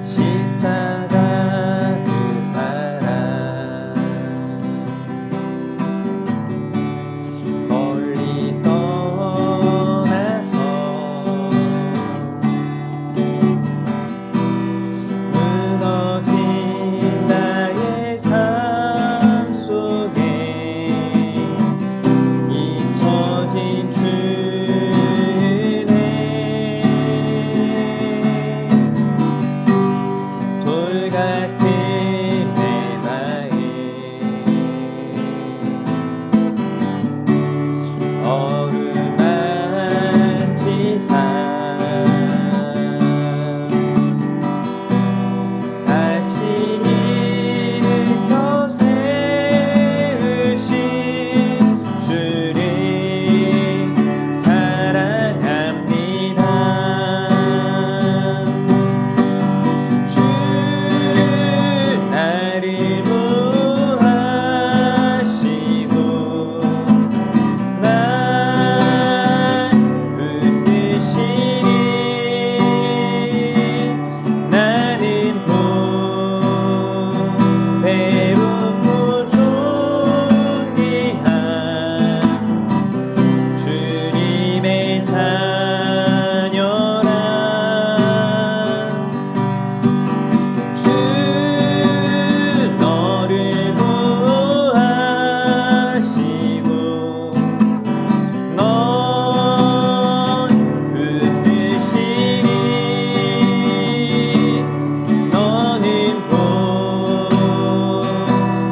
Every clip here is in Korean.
십자가 그 사랑 멀리 떠나서 무너진 나의 삶 속에 잊혀진 주네 돌 같은 내 나의 어루만진 삶 다시 일으켜 세우신 주를 사랑합니다. 주 나를 구하시고 난 붙드시니 나는 배우고 존귀한 주님의 자녀라. 주 너를 구하시고 넌 붙드시니 너는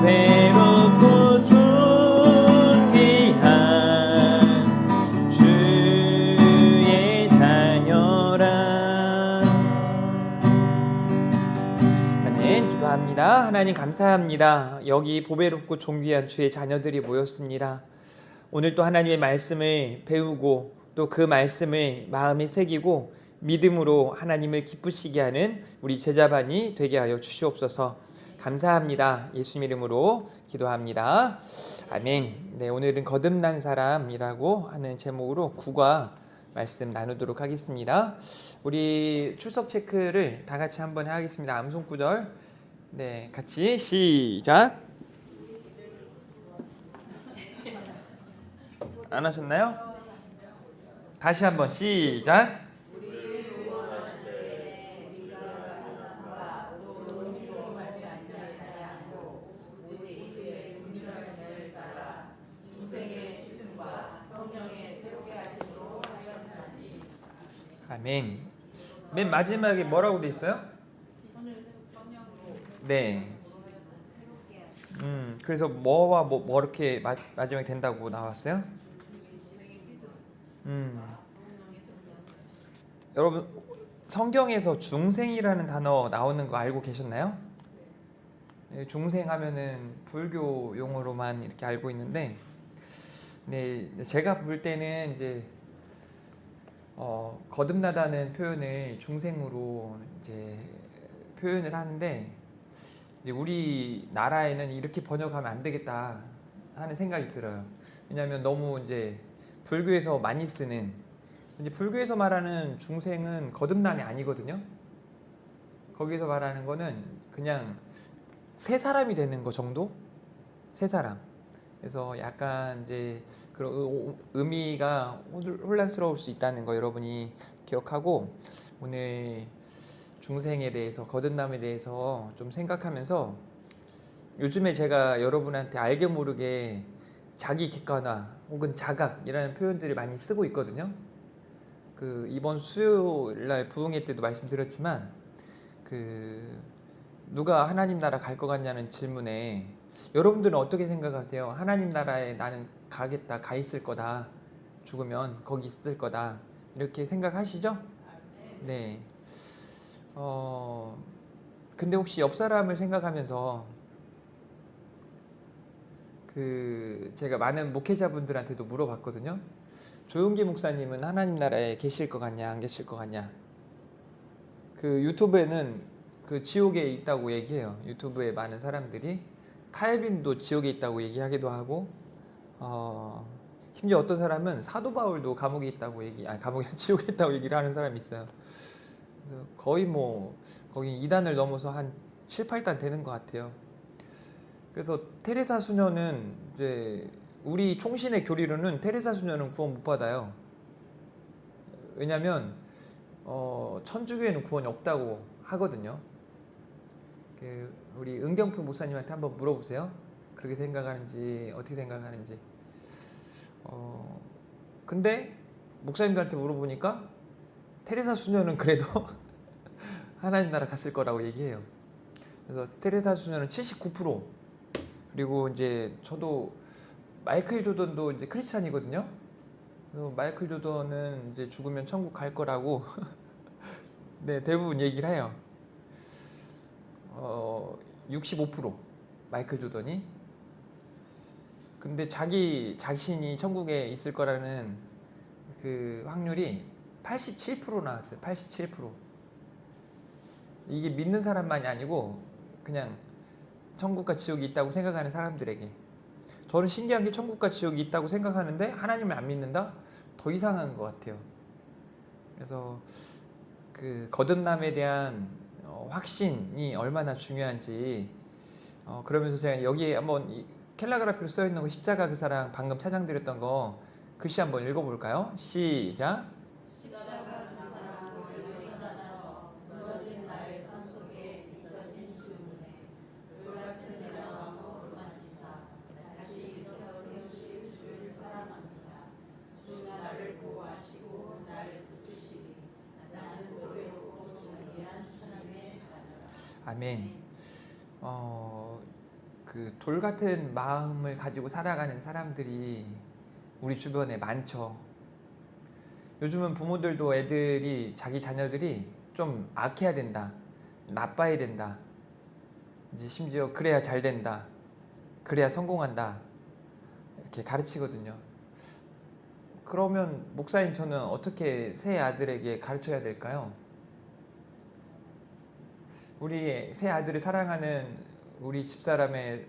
배롭고 존귀한 주의 자녀라. 아멘. 기도합니다. 하나님 감사합니다. 여기 보배롭고 존귀한 주의 자녀들이 모였습니다. 오늘 또 하나님의 말씀을 배우고 또 그 말씀을 마음에 새기고 믿음으로 하나님을 기쁘시게 하는 우리 제자반이 되게 하여 주시옵소서. 감사합니다. 예수님 이름으로 기도합니다. 아멘. 네, 오늘은 거듭난 사람이라고 하는 제목으로 국어 말씀 나누도록 하겠습니다. 우리 출석 체크를 다 같이 한번 하겠습니다. 암송 구절. 네, 같이 시작. 안 하셨나요? 다시 한번 시작. 아멘. 맨 마지막에 뭐라고 돼 있어요? 네. 그래서 뭐와 뭐 이렇게 마지막에 된다고 나왔어요? 여러분 성경에서 중생이라는 단어 나오는 거 알고 계셨나요? 중생하면은 불교 용어로만 이렇게 알고 있는데, 네, 제가 볼 때는 이제 거듭나다는 표현을 중생으로 이제 표현을 하는데, 이제 우리 나라에는 이렇게 번역하면 안 되겠다 하는 생각이 들어요. 왜냐하면 너무 이제 불교에서 많이 쓰는, 이제 불교에서 말하는 중생은 거듭남이 아니거든요. 거기서 말하는 거는 그냥 새 사람이 되는 거 정도? 새 사람. 그래서 약간 이제 그런 의미가 혼란스러울 수 있다는 거 여러분이 기억하고, 오늘 중생에 대해서, 거듭남에 대해서 좀 생각하면서, 요즘에 제가 여러분한테 알게 모르게 자기 객관화 혹은 자각이라는 표현들을 많이 쓰고 있거든요. 그 이번 수요일 날 부흥회 때도 말씀드렸지만, 그 누가 하나님 나라 갈 것 같냐는 질문에 여러분들은 어떻게 생각하세요? 하나님 나라에 나는 가겠다, 가 있을 거다, 죽으면 거기 있을 거다, 이렇게 생각하시죠? 네. 근데 혹시 옆 사람을 생각하면서, 그 제가 많은 목회자분들한테도 물어봤거든요. 조용기 목사님은 하나님 나라에 계실 것 같냐, 안 계실 것 같냐? 그 유튜브에는 그 지옥에 있다고 얘기해요. 유튜브에 많은 사람들이 칼빈도 지옥에 있다고 얘기하기도 하고, 심지어 어떤 사람은 사도 바울도 감옥에 있다고 감옥에 지옥에 있다고 얘기를 하는 사람이 있어요. 그래서 거의 뭐 거기 2단을 넘어서 한 7, 8단 되는 것 같아요. 그래서 테레사 수녀는 이제 우리 총신의 교리로는 테레사 수녀는 구원 못 받아요. 왜냐면 천주교에는 구원이 없다고 하거든요. 우리 은경표 목사님한테 한번 물어보세요. 그렇게 생각하는지 어떻게 생각하는지. 근데 목사님들한테 물어보니까 테레사 수녀는 그래도 하나님 나라 갔을 거라고 얘기해요. 그래서 테레사 수녀는 79%. 그리고 이제 저도 마이클 조던도 이제 크리스찬이거든요. 그래서 마이클 조던은 이제 죽으면 천국 갈 거라고 네, 대부분 얘기를 해요. 65% 마이클 조던이. 근데 자기 자신이 천국에 있을 거라는 그 확률이 87% 나왔어요. 87%. 이게 믿는 사람만이 아니고 그냥 천국과 지옥이 있다고 생각하는 사람들에게. 저는 신기한 게 천국과 지옥이 있다고 생각하는데 하나님을 안 믿는다? 더 이상한 것 같아요. 그래서 그 거듭남에 대한 확신이 얼마나 중요한지 그러면서 제가 여기에 한번 캘라그라피로 써 있는 거 십자가 그 사랑 방금 찬양드렸던 거 글씨 한번 읽어볼까요? 시작. 아멘. 그 돌 같은 마음을 가지고 살아가는 사람들이 우리 주변에 많죠. 요즘은 부모들도 애들이 자기 자녀들이 좀 악해야 된다, 나빠야 된다, 이제 심지어 그래야 잘 된다, 그래야 성공한다 이렇게 가르치거든요. 그러면 목사님 저는 어떻게 새 아들에게 가르쳐야 될까요? 우리 새 아들을 사랑하는 우리 집사람의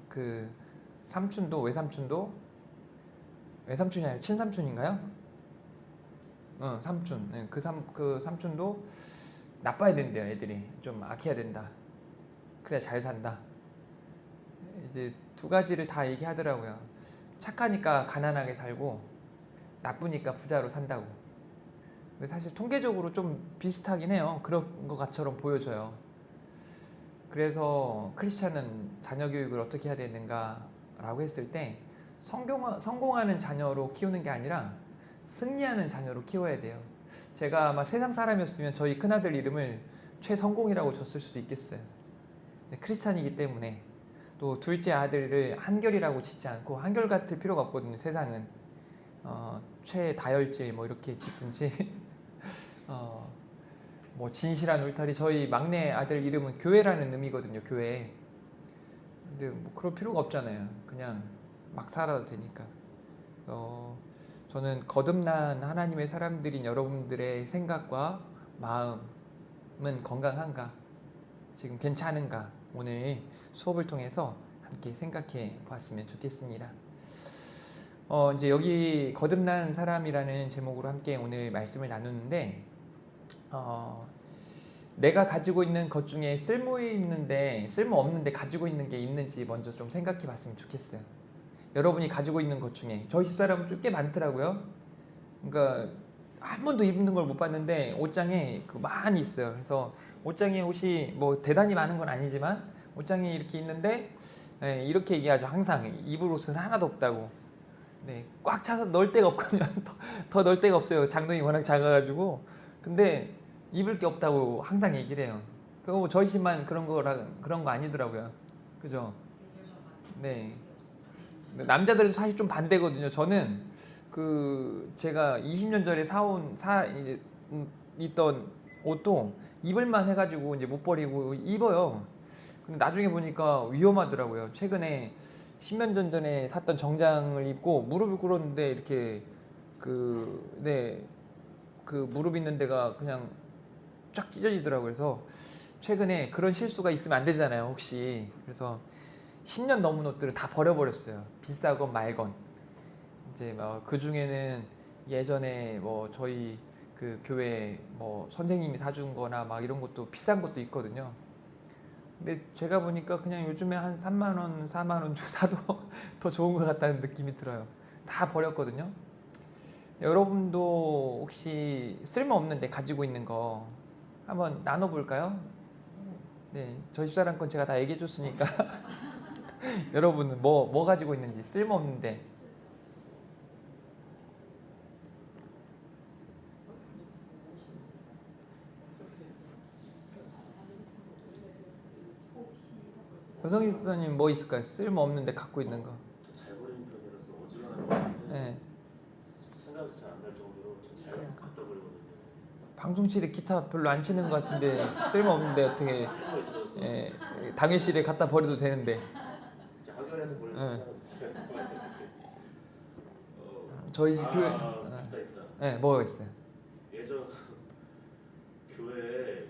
그 삼촌도 외삼촌이 아니라 친삼촌인가요? 삼촌. 네, 그 삼촌도 나빠야 된대요. 애들이 좀 악해야 된다. 그래야 잘 산다. 이제 두 가지를 다 얘기하더라고요. 착하니까 가난하게 살고 나쁘니까 부자로 산다고. 근데 사실 통계적으로 좀 비슷하긴 해요. 그런 것처럼 보여져요. 그래서 크리스찬은 자녀 교육을 어떻게 해야 되는가라고 했을 때 성공하는 자녀로 키우는 게 아니라 승리하는 자녀로 키워야 돼요. 제가 아마 세상 사람이었으면 저희 큰아들 이름을 최성공이라고 줬을 수도 있겠어요. 크리스찬이기 때문에 또 둘째 아들을 한결이라고 짓지 않고 한결 같을 필요가 없거든요. 세상은 최다혈질 뭐 이렇게 짓든지 뭐 진실한 울타리. 저희 막내 아들 이름은 교회라는 의미거든요. 교회. 근데 뭐 그럴 필요가 없잖아요. 그냥 막 살아도 되니까. 저는 거듭난 하나님의 사람들인 여러분들의 생각과 마음은 건강한가? 지금 괜찮은가? 오늘 수업을 통해서 함께 생각해 보았으면 좋겠습니다. 이제 여기 거듭난 사람이라는 제목으로 함께 오늘 말씀을 나누는데 내가 가지고 있는 것 중에 쓸모없는데 가지고 있는 게 있는지 먼저 좀 생각해 봤으면 좋겠어요. 여러분이 가지고 있는 것 중에 저희 집사람은 꽤 많더라고요. 그러니까 한 번도 입는 걸 못 봤는데 옷장에 많이 있어요. 그래서 옷장에 옷이 뭐 대단히 많은 건 아니지만 옷장에 이렇게 있는데 이렇게 얘기하죠. 항상 입을 옷은 하나도 없다고. 네, 꽉 차서 넣을 데가 없거든요. 더 넣을 데가 없어요. 장동이 워낙 작아가지고. 근데 입을 게 없다고 항상 얘기를 해요. 그거 저희 집만 그런 거 아니더라고요. 그죠? 네. 남자들은 사실 좀 반대거든요. 저는 제가 20년 전에 이제 있던 옷도 입을만 해가지고 이제 못 버리고 입어요. 근데 나중에 보니까 위험하더라고요. 최근에 10년 전에 샀던 정장을 입고 무릎을 꿇었는데 이렇게 무릎 있는 데가 그냥 쫙 찢어지더라고요. 그래서 최근에 그런 실수가 있으면 안 되잖아요. 혹시. 그래서 10년 넘은 옷들을 다 버려버렸어요. 비싸건 말건. 이제 그 중에는 예전에 뭐 저희 그 교회 뭐 선생님이 사준 거나 막 이런 것도 비싼 것도 있거든요. 근데 제가 보니까 그냥 요즘에 한 3만 원, 4만 원 주고 사도 더 좋은 것 같다는 느낌이 들어요. 다 버렸거든요. 여러분도 혹시 쓸모없는데 가지고 있는 거 한번 나눠볼까요? 네, 저 집사람 건 제가 다 얘기해 줬으니까 여러분은 뭐 가지고 있는지 쓸모없는데. 여성희 집사님 뭐 있을까요? 쓸모없는데 갖고 있는 거. 잘 버리는 편이라서 어지간한 거 같은데 네. 생각이 잘 안 날 정도로 잘 그러니까. 갖다 버리거든요. 방송실에 기타 별로 안 치는 것 같은데 쓸모없는데 어떻게 쓸모 있어서 예, 당일실에 갖다 버려도 되는데. 이제 학교에서 버리는 네. 생각이 있어요. 저희 집 교회 있다. 네, 뭐가 있어요? 예전 교회에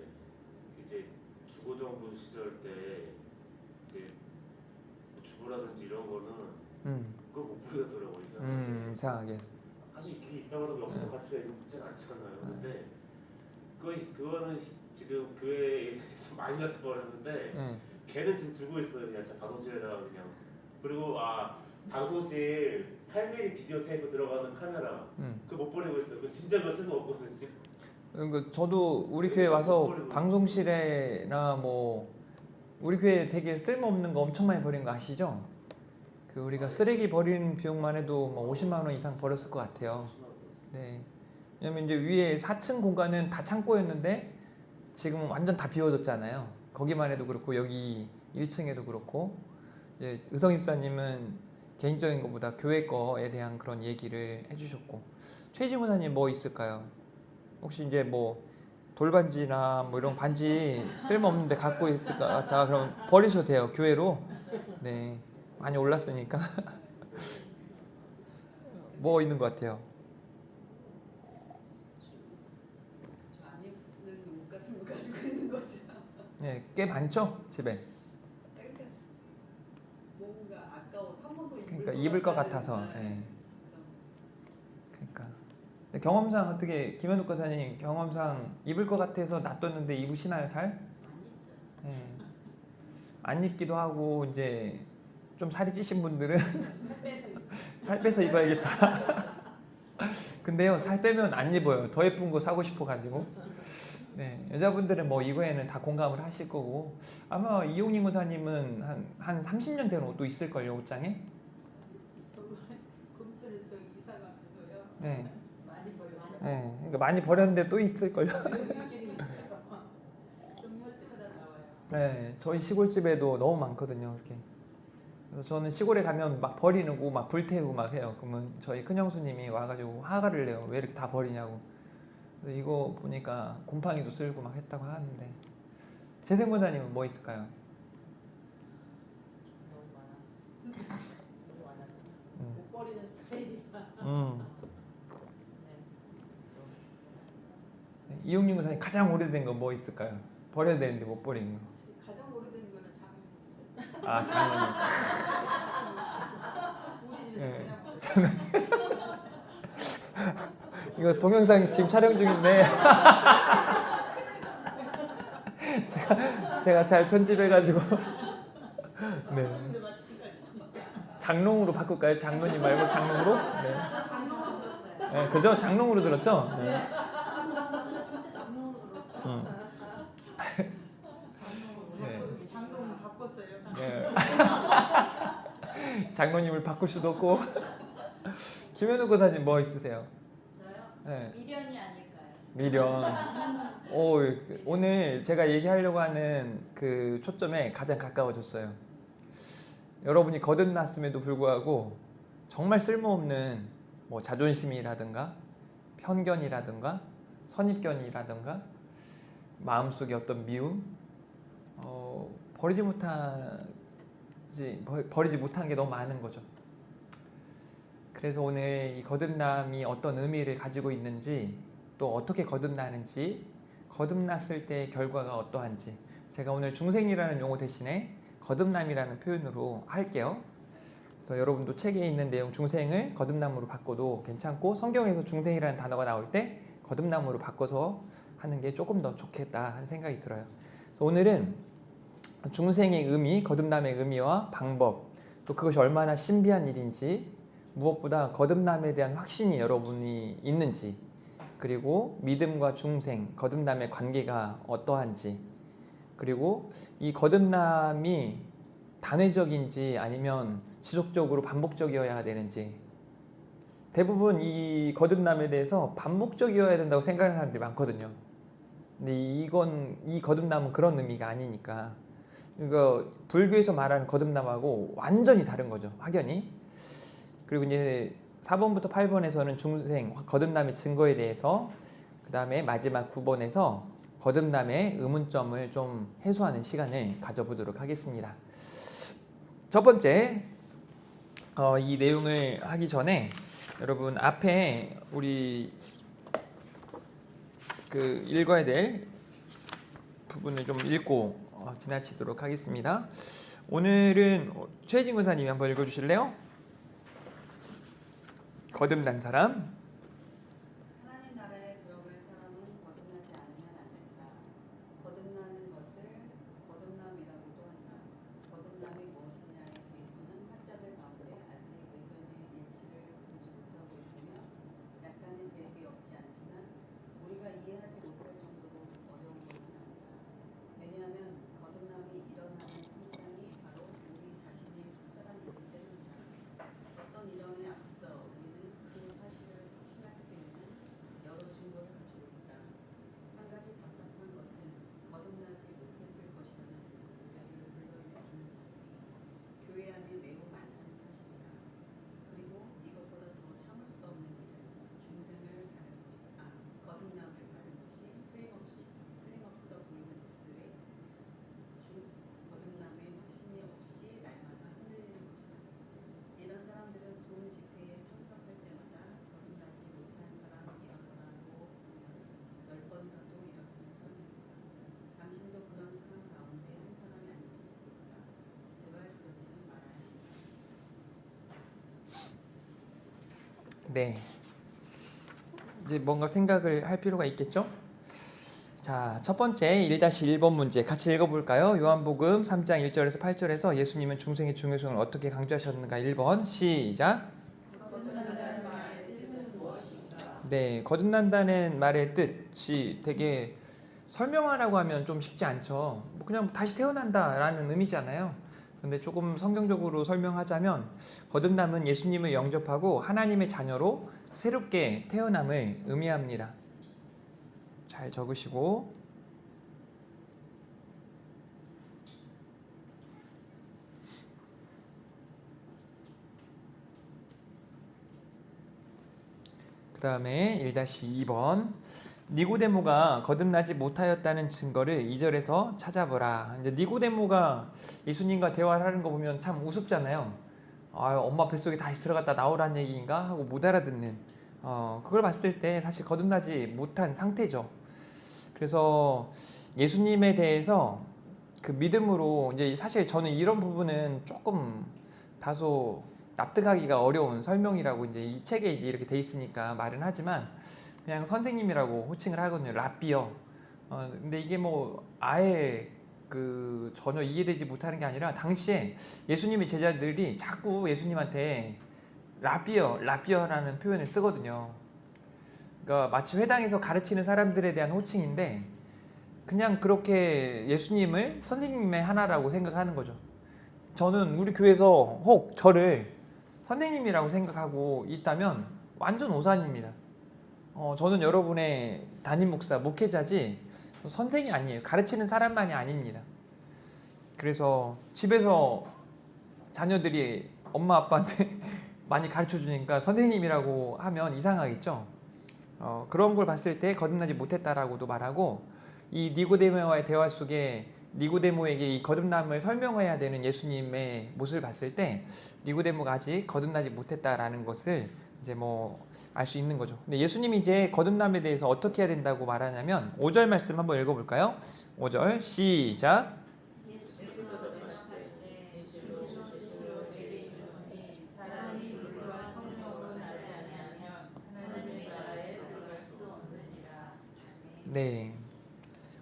이제 주고등부 시절 때 이제 뭐 주부라든지 이런 거는 그걸 못 버리더라고요. 이상하게 사실 그게 있다고 해도 영적 가치가 있진 않잖아요. 근데 그거는 지금 교회에서 많이 갖다 버렸는데 걔는 지금 두고 있어요. 그냥 방송실에다가 그냥. 그리고 방송실 8mm 비디오 테이프 들어가는 카메라 그거 못 버리고 있어요. 그 진짜 그거 쓸모 없거든요. 그러니까 저도 우리 교회 와서 방송실에나 뭐 우리 교회 되게 쓸모없는 거 엄청 많이 버린 거 아시죠? 그 우리가 쓰레기 버리는 비용만 해도 뭐 50만 원 이상 버렸을 것 같아요. 네. 왜냐면 이제 위에 4층 공간은 다 창고였는데 지금 완전 다 비워졌잖아요. 거기만 해도 그렇고 여기 1층에도 그렇고 이제 의성 집사님은 개인적인 것보다 교회 거에 대한 그런 얘기를 해주셨고 최지훈 사님 뭐 있을까요? 혹시 이제 뭐 돌반지나 뭐 이런 반지 쓸모없는데 갖고 있을 것 같다 그럼 버리셔도 돼요. 교회로. 네. 많이 올랐으니까. 뭐 있는 것 같아요? 안 입는 옷 같은 거 가지고 있는 거죠. 네, 꽤 많죠 집에. 그러니까 뭔가 아까워서 한 번 더 그러니까 입을 것 같아서. 네. 그러니까. 근데 경험상 어떻게 김현욱 거사님 경험상 입을 것 같아서 놔뒀는데 입으시나요 잘? 안 입죠. 네. 안 입기도 하고 이제 좀 살이 찌신 분들은 살 빼서 입어야겠다. 근데요 살 빼면 안 입어요. 더 예쁜 거 사고 싶어 가지고. 네, 여자분들은 뭐 이거에는 다 공감을 하실 거고 아마 이용림 의사님은 한 30년 된 옷도 있을걸요 옷장에. 금천에서 이사 가면서요. 네. 많이 버려. 네, 그러니까 많이 버렸는데 또 있을걸요. 정리할 때마다 나와요. 네, 저희 시골집에도 너무 많거든요 이렇게. 그래서 저는 시골에 가면 막 버리는 거 막 불태우고 막 해요. 그러면 저희 큰형수님이 와가지고 화가를 내요. 왜 이렇게 다 버리냐고. 그래서 이거 보니까 곰팡이도 쓸고 막 했다고 하는데 재생권자님은 뭐 있을까요? 너무 많아서. 너무 많아서. 못 버리는 스타일이라. 네, 이용림 의사님 가장 오래된 거 뭐 있을까요? 버려야 되는데 못 버리는 거. 가장 오래된 거는 장모님이죠. 아 장모님. 우리 집에서 네, 그냥 장모님. 이거 동영상 지금 촬영 중인데 제가 잘 편집해가지고 네. 장모님도 마찬가지. 장롱으로 바꿀까요? 장모님 말고 장롱으로? 네. 장롱으로 들었어요. 네, 그죠? 장롱으로 들었죠? 네. 장롱 진짜 장롱으로 들었어요. 네. 장롱 바꿨어요. 네. 장로님을 바꿀 수도 없고. 김현우 고사님 뭐 있으세요? 저요? 네. 미련이 아닐까요? 미련. 오늘 제가 얘기하려고 하는 그 초점에 가장 가까워졌어요. 여러분이 거듭났음에도 불구하고 정말 쓸모없는 뭐 자존심이라든가 편견이라든가 선입견이라든가 마음속에 어떤 미움 버리지 못한 게 너무 많은 거죠. 그래서 오늘 이 거듭남이 어떤 의미를 가지고 있는지 또 어떻게 거듭나는지 거듭났을 때 결과가 어떠한지 제가 오늘 중생이라는 용어 대신에 거듭남이라는 표현으로 할게요. 그래서 여러분도 책에 있는 내용 중생을 거듭남으로 바꿔도 괜찮고 성경에서 중생이라는 단어가 나올 때 거듭남으로 바꿔서 하는 게 조금 더 좋겠다 하는 생각이 들어요. 그래서 오늘은 중생의 의미, 거듭남의 의미와 방법, 또 그것이 얼마나 신비한 일인지, 무엇보다 거듭남에 대한 확신이 여러분이 있는지, 그리고 믿음과 중생, 거듭남의 관계가 어떠한지, 그리고 이 거듭남이 단회적인지 아니면 지속적으로 반복적이어야 되는지, 대부분 이 거듭남에 대해서 반복적이어야 된다고 생각하는 사람들이 많거든요. 근데 이 거듭남은 그런 의미가 아니니까. 그러니까 불교에서 말하는 거듭남하고 완전히 다른 거죠, 확연히. 그리고 이제 4번부터 8번에서는 중생, 거듭남의 증거에 대해서, 그 다음에 마지막 9번에서 거듭남의 의문점을 좀 해소하는 시간을 가져보도록 하겠습니다. 첫 번째, 이 내용을 하기 전에 여러분 앞에 우리 그 읽어야 될 부분을 좀 읽고 지나치도록 하겠습니다. 오늘은 최혜진 군사님이 한번 읽어주실래요? 거듭난 사람. 하나님 나라에 들어갈 사람은 거듭나지 않으면 안 된다. 거듭나는 것을 거듭남이라고도 한다. 거듭남이 무엇이냐에 대해서는 학자들 가운데 아직 의견의 일치를 보지 못하고 있으며 약간의 대립이 없지 않지만 우리가 이해하지 못할 정도로 어려운 것은 아니다. 왜냐하면 거듭남이 일어나는 현장이 바로 우리 자신이 속사람이기 때문이다. 어떤 이론에 앞서 우리는 그 사실을 확신할 수 있는 여러 증거를 가지고 있다. 한 가지 답답한 것은 거듭나지 못했을 것이라는 우려를 불러일으키는 자들이 교회 안에 매우 많다는 사실이다. 그리고 이것보다 더 참을 수 없는 일은 거듭남을 받은 것이 틀림없어 보이는 자들의 거듭남의 확신이 없이 날마다 흔들리는 것이다. 이런 사람들은 부흥 집회에 참석할 때마다 거듭나지 못한 사람 일어서라고 보면 10번이라도 일어서는 사람입니다. 당신도 그런 사람 가운데 한 사람이 아닌지 모릅니다. 제발 그러지는 말아야 합니다. 네. 이제 뭔가 생각을 할 필요가 있겠죠? 자, 첫 번째 1-1번 문제 같이 읽어볼까요? 요한복음 3장 1절에서 8절에서 예수님은 중생의 중요성을 어떻게 강조하셨는가? 1번 시작. 거듭난다는 말의 뜻은 무엇인가? 네, 거듭난다는 말의 뜻이 되게 설명하라고 하면 좀 쉽지 않죠. 뭐 그냥 다시 태어난다라는 의미잖아요. 근데 조금 성경적으로 설명하자면 거듭남은 예수님을 영접하고 하나님의 자녀로 새롭게 태어남을 의미합니다. 잘 적으시고, 그 다음에 1-2번 니고데모가 거듭나지 못하였다는 증거를 2절에서 찾아보라. 이제 니고데모가 예수님과 대화를 하는 거 보면 참 우습잖아요. 엄마 뱃속에 다시 들어갔다 나오라는 얘기인가 하고 못 알아듣는, 그걸 봤을 때 사실 거듭나지 못한 상태죠. 그래서 예수님에 대해서 그 믿음으로, 이제 사실 저는 이런 부분은 조금 다소 납득하기가 어려운 설명이라고 이제 이 책에 이렇게 돼 있으니까 말은 하지만 그냥 선생님이라고 호칭을 하거든요. 랍비어. 근데 이게 뭐 아예 그 전혀 이해되지 못하는 게 아니라 당시에 예수님의 제자들이 자꾸 예수님한테 랍비어라는 표현을 쓰거든요. 그러니까 마치 회당에서 가르치는 사람들에 대한 호칭인데 그냥 그렇게 예수님을 선생님의 하나라고 생각하는 거죠. 저는 우리 교회에서 혹 저를 선생님이라고 생각하고 있다면 완전 오산입니다. 저는 여러분의 담임 목사, 목회자지 선생이 아니에요. 가르치는 사람만이 아닙니다. 그래서 집에서 자녀들이 엄마 아빠한테 많이 가르쳐 주니까 선생님이라고 하면 이상하겠죠. 그런 걸 봤을 때 거듭나지 못했다라고도 말하고, 이 니고데모와의 대화 속에 니고데모에게 이 거듭남을 설명해야 되는 예수님의 모습을 봤을 때 니고데모가 아직 거듭나지 못했다라는 것을 이제 뭐 알 수 있는 거죠. 근데 예수님이 이제 거듭남에 대해서 어떻게 해야 된다고 말하냐면 5절 말씀 한번 읽어볼까요? 5절 시작. 네.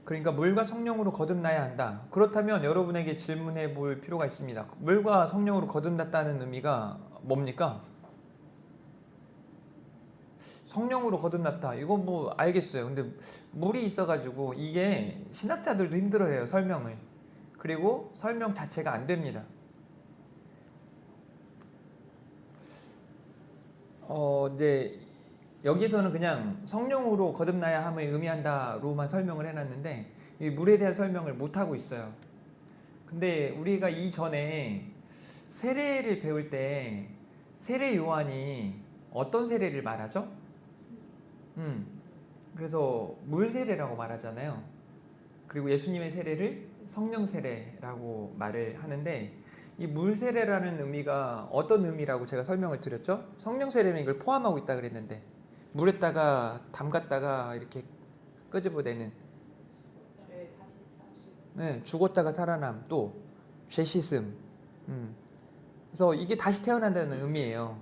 그러니까 물과 성령으로 거듭나야 한다. 그렇다면 여러분에게 질문해 볼 필요가 있습니다. 물과 성령으로 거듭났다는 의미가 뭡니까? 성령으로 거듭났다. 이건 뭐 알겠어요. 근데 물이 있어가지고 이게 신학자들도 힘들어해요. 설명을. 그리고 설명 자체가 안 됩니다. 이제 여기서는 그냥 성령으로 거듭나야 함을 의미한다로만 설명을 해놨는데 이 물에 대한 설명을 못 하고 있어요. 근데 우리가 이전에 세례를 배울 때 세례 요한이 어떤 세례를 말하죠? 그래서 물 세례라고 말하잖아요. 그리고 예수님의 세례를 성령 세례라고 말을 하는데 이 물 세례라는 의미가 어떤 의미라고 제가 설명을 드렸죠? 성령 세례는 이걸 포함하고 있다 그랬는데 물에다가 담갔다가 이렇게 끄집어내는 네, 죽었다가 살아남 또 죄 씻음 그래서 이게 다시 태어난다는 의미예요.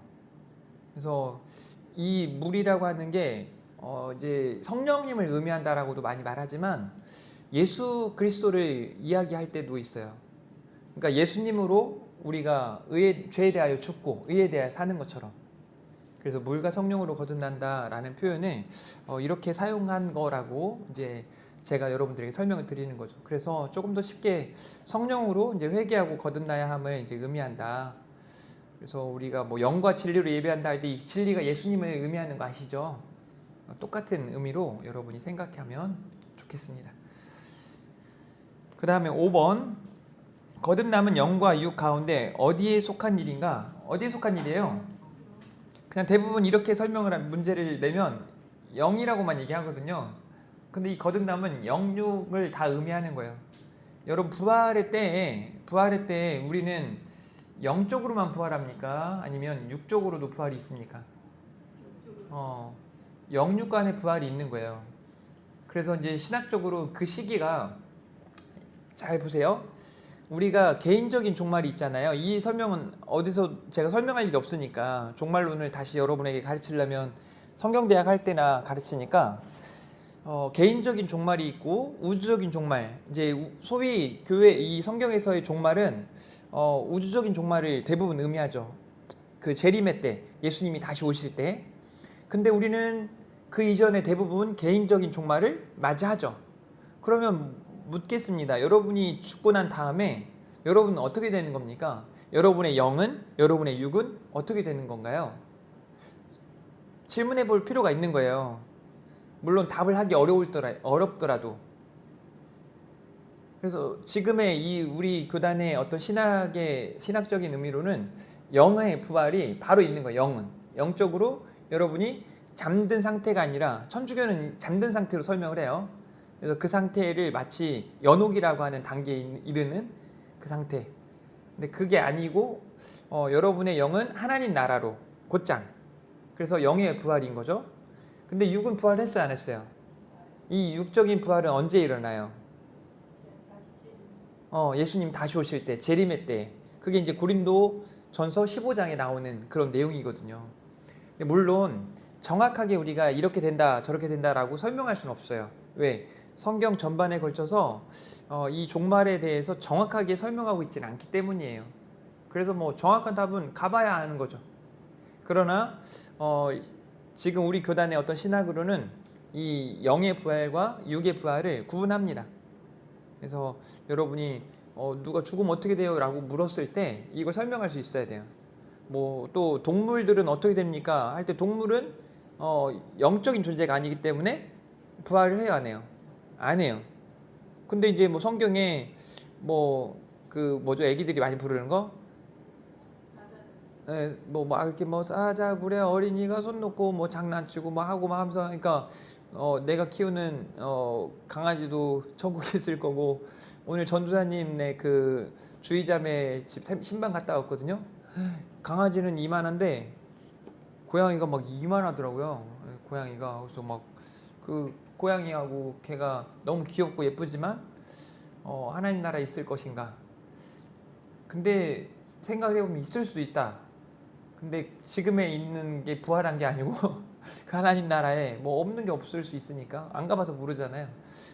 그래서 이 물이라고 하는 게 이제 성령님을 의미한다라고도 많이 말하지만 예수 그리스도를 이야기할 때도 있어요. 그러니까 예수님으로 우리가 죄에 대하여 죽고 의에 대하여 사는 것처럼 그래서 물과 성령으로 거듭난다라는 표현을 이렇게 사용한 거라고 이제 제가 여러분들에게 설명을 드리는 거죠. 그래서 조금 더 쉽게 성령으로 이제 회개하고 거듭나야 함을 이제 의미한다. 그래서 우리가 뭐 영과 진리로 예배한다 할 때 이 진리가 예수님을 의미하는 거 아시죠? 똑같은 의미로 여러분이 생각하면 좋겠습니다. 그 다음에 5번 거듭남은 영과 육 가운데 어디에 속한 일인가? 어디에 속한 일이에요? 그냥 대부분 이렇게 설명을 한 문제를 내면 영이라고만 얘기하거든요. 근데 이 거듭남은 영육을 다 의미하는 거예요. 여러분 부활의 때에 우리는 영적으로만 부활합니까? 아니면 육적으로도 부활이 있습니까? 영육 간의 부활이 있는 거예요. 그래서 이제 신학적으로 그 시기가 잘 보세요. 우리가 개인적인 종말이 있잖아요. 이 설명은 어디서 제가 설명할 일이 없으니까 종말론을 다시 여러분에게 가르치려면 성경대학 할 때나 가르치니까 개인적인 종말이 있고 우주적인 종말. 이제 소위 교회 이 성경에서의 종말은 우주적인 종말을 대부분 의미하죠. 그 재림의 때 예수님이 다시 오실 때. 근데 우리는 그 이전에 대부분 개인적인 종말을 맞이하죠. 그러면 묻겠습니다. 여러분이 죽고 난 다음에 여러분은 어떻게 되는 겁니까? 여러분의 영은, 여러분의 육은 어떻게 되는 건가요? 질문해 볼 필요가 있는 거예요. 물론 답을 하기 어렵더라도. 그래서 지금의 이 우리 교단의 어떤 신학적인 의미로는 영의 부활이 바로 있는 거예요. 영은. 영적으로 여러분이 잠든 상태가 아니라 천주교는 잠든 상태로 설명을 해요. 그래서 그 상태를 마치 연옥이라고 하는 단계에 이르는 그 상태. 근데 그게 아니고 여러분의 영은 하나님 나라로 곧장. 그래서 영의 부활인 거죠. 근데 육은 부활했어요, 안 했어요? 이 육적인 부활은 언제 일어나요? 예수님 다시 오실 때, 재림의 때. 그게 이제 고린도전서 15장에 나오는 그런 내용이거든요. 물론 정확하게 우리가 이렇게 된다, 저렇게 된다라고 설명할 수는 없어요. 왜? 성경 전반에 걸쳐서 이 종말에 대해서 정확하게 설명하고 있지는 않기 때문이에요. 그래서 뭐 정확한 답은 가봐야 아는 거죠. 그러나 지금 우리 교단의 어떤 신학으로는 이 영의 부활과 육의 부활을 구분합니다. 그래서 여러분이 누가 죽으면 어떻게 돼요? 라고 물었을 때 이걸 설명할 수 있어야 돼요. 뭐 또 동물들은 어떻게 됩니까? 할 때 동물은 영적인 존재가 아니기 때문에 부활을 해요, 안 해요? 안 해요. 근데 이제 뭐 성경에 뭐 그 뭐죠? 애기들이 많이 부르는 거? 네, 뭐 이렇게 뭐 사자굴에 어린이가 손 놓고 뭐 장난치고 뭐 하고 막 하면서 그러니까 내가 키우는 강아지도 천국에 있을 거고 오늘 전도사님네 그 주의자매 집 신방 갔다 왔거든요. 강아지는 이만한데 고양이가 막 이만하더라고요. 고양이가 그래서 막 그 고양이하고 걔가 너무 귀엽고 예쁘지만 하나님 나라에 있을 것인가? 근데 생각을 해보면 있을 수도 있다. 근데 지금에 있는 게 부활한 게 아니고 그 하나님 나라에 뭐 없는 게 없을 수 있으니까 안 가봐서 모르잖아요.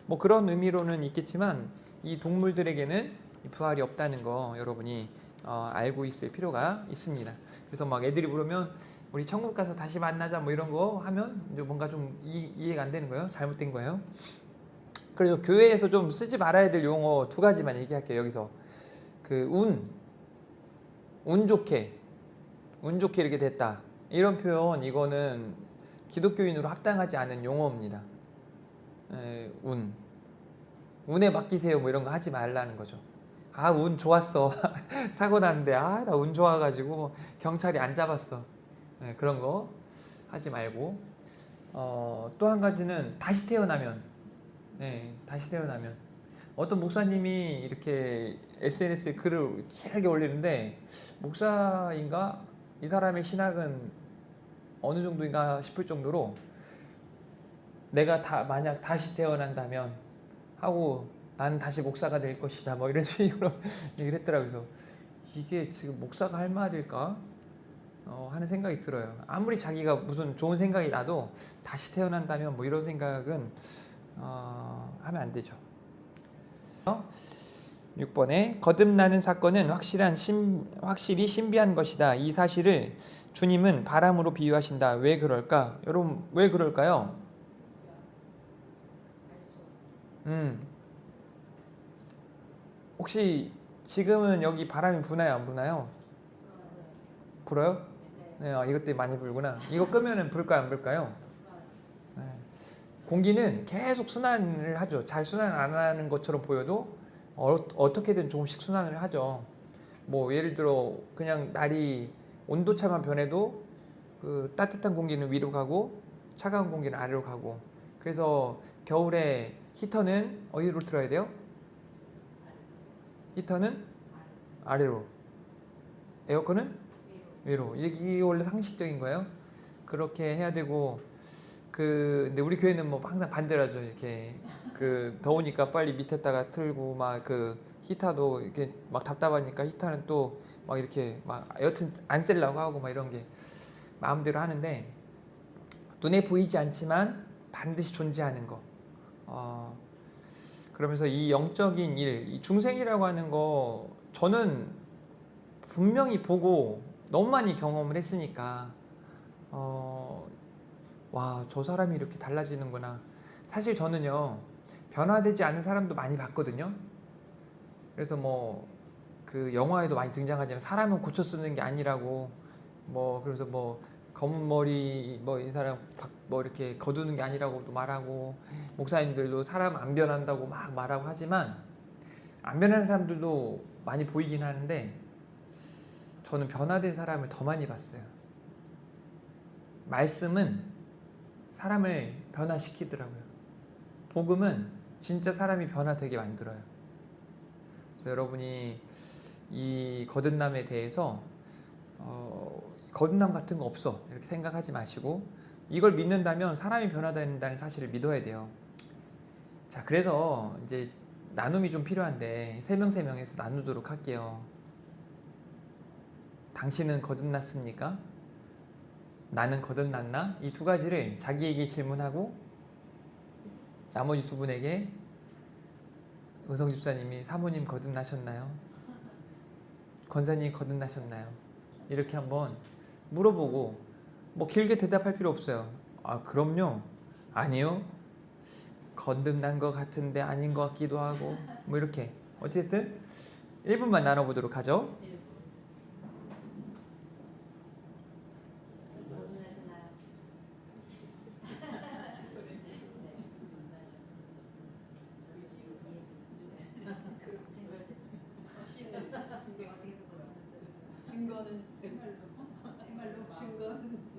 뭐 그런 의미로는 있겠지만 이 동물들에게는 이 부활이 없다는 거 여러분이 알고 있을 필요가 있습니다. 그래서 막 애들이 물으면 우리 천국 가서 다시 만나자 뭐 이런 거 하면 이제 뭔가 좀 이해가 안 되는 거예요. 잘못된 거예요. 그래서 교회에서 좀 쓰지 말아야 될 용어 두 가지만 얘기할게요. 여기서 그 운 좋게 이렇게 됐다 이런 표현, 이거는 기독교인으로 합당하지 않은 용어입니다. 운에 맡기세요 뭐 이런 거 하지 말라는 거죠. 아, 운 좋았어. 사고 났는데 나 운 좋아가지고 경찰이 안 잡았어. 그런 거 하지 말고, 또 한 가지는 다시 태어나면, 다시 태어나면 어떤 목사님이 이렇게 SNS에 글을 길게 올리는데, 목사인가? 이 사람의 신학은 어느 정도인가 싶을 정도로 내가 만약 다시 태어난다면 하고 나는 다시 목사가 될 것이다 뭐 이런 식으로 얘기를 했더라고요. 그래서 이게 지금 목사가 할 말일까 하는 생각이 들어요. 아무리 자기가 무슨 좋은 생각이 나도 다시 태어난다면 뭐 이런 생각은 하면 안 되죠. 6번에 거듭나는 사건은 확실히 신비한 것이다. 이 사실을 주님은 바람으로 비유하신다. 왜 그럴까? 여러분 왜 그럴까요? 혹시 지금은 여기 바람이 부나요 안 부나요? 불어요? 네, 이것 때문에 많이 불구나. 이거 끄면은 불까요 안 불까요? 네. 공기는 계속 순환을 하죠. 잘 순환 안 하는 것처럼 보여도 어떻게든 조금씩 순환을 하죠. 뭐 예를 들어 그냥 날이 온도차만 변해도 그 따뜻한 공기는 위로 가고 차가운 공기는 아래로 가고, 그래서 겨울에 히터는 어디로 틀어야 돼요? 히터는 아래로, 에어컨은 위로. 이게 원래 상식적인 거예요. 그렇게 해야 되고, 근데 우리 교회는 뭐 항상 반대로 하죠. 이렇게 그 더우니까 빨리 밑에다가 틀고 막 그 히터도 이렇게 막 답답하니까 히터는 또 막 이렇게 막 여튼 안 쓰려고 하고 막 이런 게 마음대로 하는데, 눈에 보이지 않지만 반드시 존재하는 거. 그러면서 이 영적인 일, 이 중생이라고 하는 거 저는 분명히 보고 너무 많이 경험을 했으니까 와, 저 사람이 이렇게 달라지는구나. 사실 저는요 변화되지 않은 사람도 많이 봤거든요. 그래서 뭐 그 영화에도 많이 등장하지만 사람은 고쳐 쓰는 게 아니라고, 뭐 그래서 뭐 검은 머리 뭐 이 사람 뭐 이렇게 거두는 게 아니라고도 말하고, 목사님들도 사람 안 변한다고 막 말하고 하지만 안 변하는 사람들도 많이 보이긴 하는데 저는 변화된 사람을 더 많이 봤어요. 말씀은 사람을 변화시키더라고요. 복음은 진짜 사람이 변화되게 만들어요. 그래서 여러분이 이 거듭남에 대해서 거듭남 같은 거 없어 이렇게 생각하지 마시고, 이걸 믿는다면 사람이 변화된다는 사실을 믿어야 돼요. 자, 그래서 이제 나눔이 좀 필요한데 3명에서 나누도록 할게요. 당신은 거듭났습니까? 나는 거듭났나? 이 두 가지를 자기에게 질문하고, 나머지 두 분에게 은성 집사님이 사모님 거듭나셨나요? 권사님 거듭나셨나요? 이렇게 한번 물어보고, 뭐 길게 대답할 필요 없어요. 그럼요. 아니요. 거듭난 것 같은데 아닌 것 같기도 하고 뭐 이렇게 어쨌든 1분만 나눠보도록 하죠. 증거는 증거는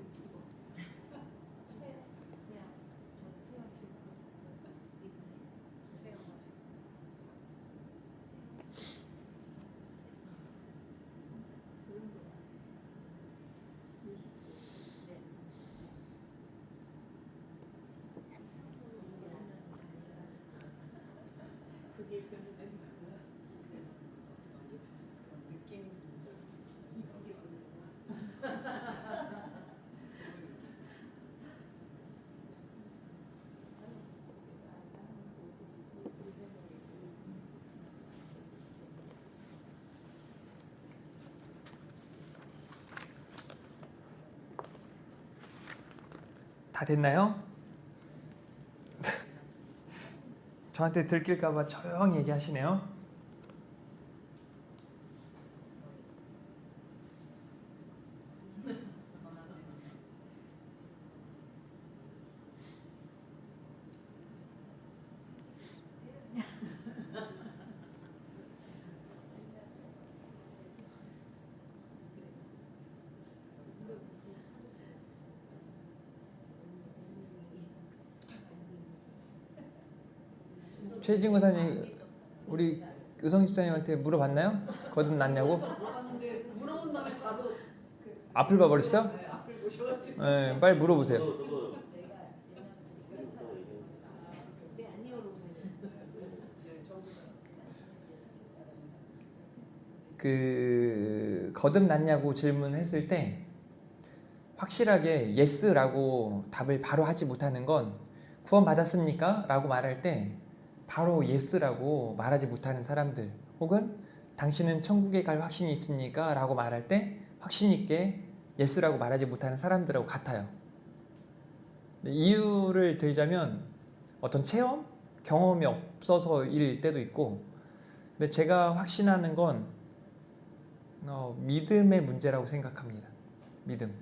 그게 느낌 다 됐나요? 저한테 들킬까봐 조용히 얘기하시네요. 최진구 사님, 우리 의성 집사님한테 물어봤나요? 거듭났냐고? 물어봤는데 물어본 다음에 바로 앞을 봐버렸어요? 네, 앞을 보셔가지고 네, 빨리 물어보세요. 저도 내가 옛날부터 왜 아니요로 그 거듭났냐고 질문했을 때 확실하게 예스라고 답을 바로 하지 못하는 건 구원 받았습니까? 라고 말할 때 바로 예스라고 말하지 못하는 사람들, 혹은 당신은 천국에 갈 확신이 있습니까? 라고 말할 때 확신 있게 예스라고 말하지 못하는 사람들하고 같아요. 이유를 들자면 어떤 체험? 경험이 없어서일 때도 있고, 근데 제가 확신하는 건 믿음의 문제라고 생각합니다. 믿음.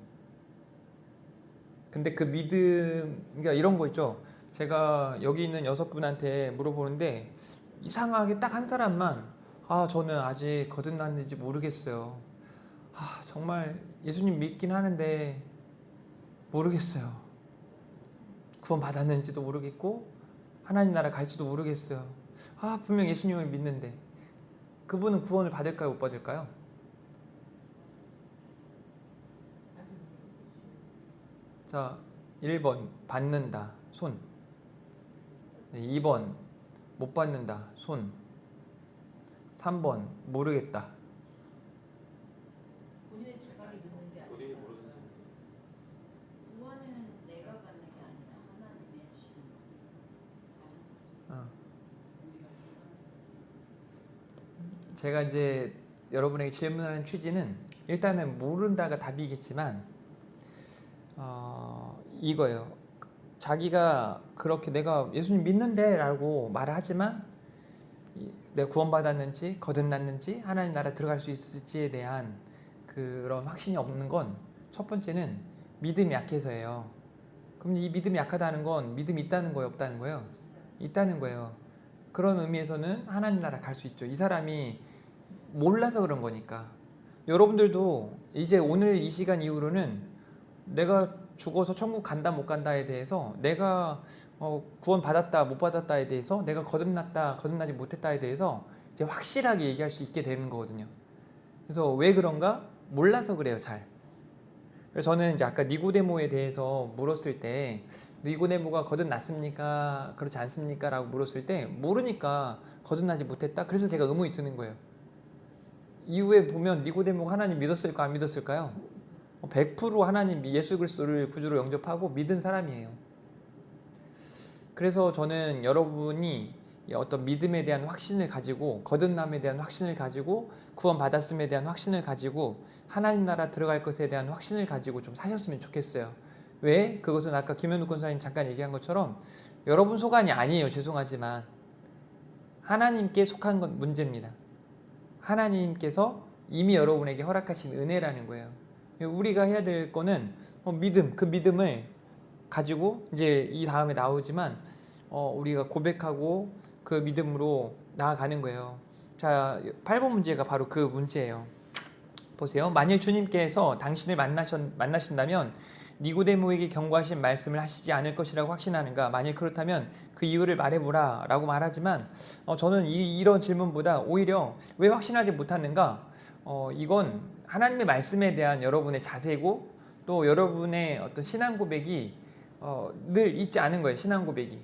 근데 그 믿음, 그러니까 이런 거 있죠. 제가 여기 있는 6분한테 물어보는데 이상하게 딱 한 사람만 저는 아직 거듭났는지 모르겠어요. 정말 예수님 믿긴 하는데 모르겠어요. 구원 받았는지도 모르겠고 하나님 나라 갈지도 모르겠어요. 분명 예수님을 믿는데. 그분은 구원을 받을까요, 못 받을까요? 자, 1번 받는다, 손. 2번 못 받는다, 손. 3번 모르겠다. 본인의 자각이 있는 게 아니라 본인이 모르겠어요. 구원은 내가 받는 게 아니라 하나님의 주시는 제가 이제 여러분에게 질문하는 취지는 일단은 모른다가 답이겠지만 이거예요. 자기가 그렇게 내가 예수님 믿는데 라고 말을 하지만 내가 구원받았는지 거듭났는지 하나님 나라 들어갈 수 있을지에 대한 그런 확신이 없는 건 첫 번째는 믿음이 약해서예요. 그럼 이 믿음이 약하다는 건 믿음이 있다는 거예요, 없다는 거예요? 있다는 거예요. 그런 의미에서는 하나님 나라 갈 수 있죠. 이 사람이 몰라서 그런 거니까. 여러분들도 이제 오늘 이 시간 이후로는 내가 죽어서 천국 간다 못 간다에 대해서, 내가 구원 받았다 못 받았다에 대해서, 내가 거듭났다 거듭나지 못했다에 대해서 이제 확실하게 얘기할 수 있게 되는 거거든요. 그래서 왜 그런가? 몰라서 그래요, 잘. 그래서 저는 이제 아까 니고데모에 대해서 물었을 때 니고데모가 거듭났습니까? 그렇지 않습니까? 라고 물었을 때 모르니까 거듭나지 못했다? 그래서 제가 의문이 드는 거예요. 이후에 보면 니고데모가 하나님 믿었을까 안 믿었을까요? 100% 하나님 예수 그리스도를 구주로 영접하고 믿은 사람이에요. 그래서 저는 여러분이 어떤 믿음에 대한 확신을 가지고, 거듭남에 대한 확신을 가지고, 구원 받았음에 대한 확신을 가지고, 하나님 나라 들어갈 것에 대한 확신을 가지고 좀 사셨으면 좋겠어요. 왜? 그것은 아까 김현욱 권사님 잠깐 얘기한 것처럼 여러분 소관이 아니에요. 죄송하지만 하나님께 속한 건 문제입니다. 하나님께서 이미 여러분에게 허락하신 은혜라는 거예요. 우리가 해야 될 거는 믿음, 그 믿음을 가지고 이제 이 다음에 나오지만 우리가 고백하고 그 믿음으로 나아가는 거예요. 자, 8번 문제가 바로 그 문제예요. 보세요. 만일 주님께서 당신을 만나신다면 니고데모에게 경고하신 말씀을 하시지 않을 것이라고 확신하는가? 만일 그렇다면 그 이유를 말해보라 라고 말하지만 저는 이런 질문보다 오히려 왜 확신하지 못하는가? 이건 하나님의 말씀에 대한 여러분의 자세고, 또 여러분의 어떤 신앙 고백이 늘 있지 않은 거예요. 신앙 고백이.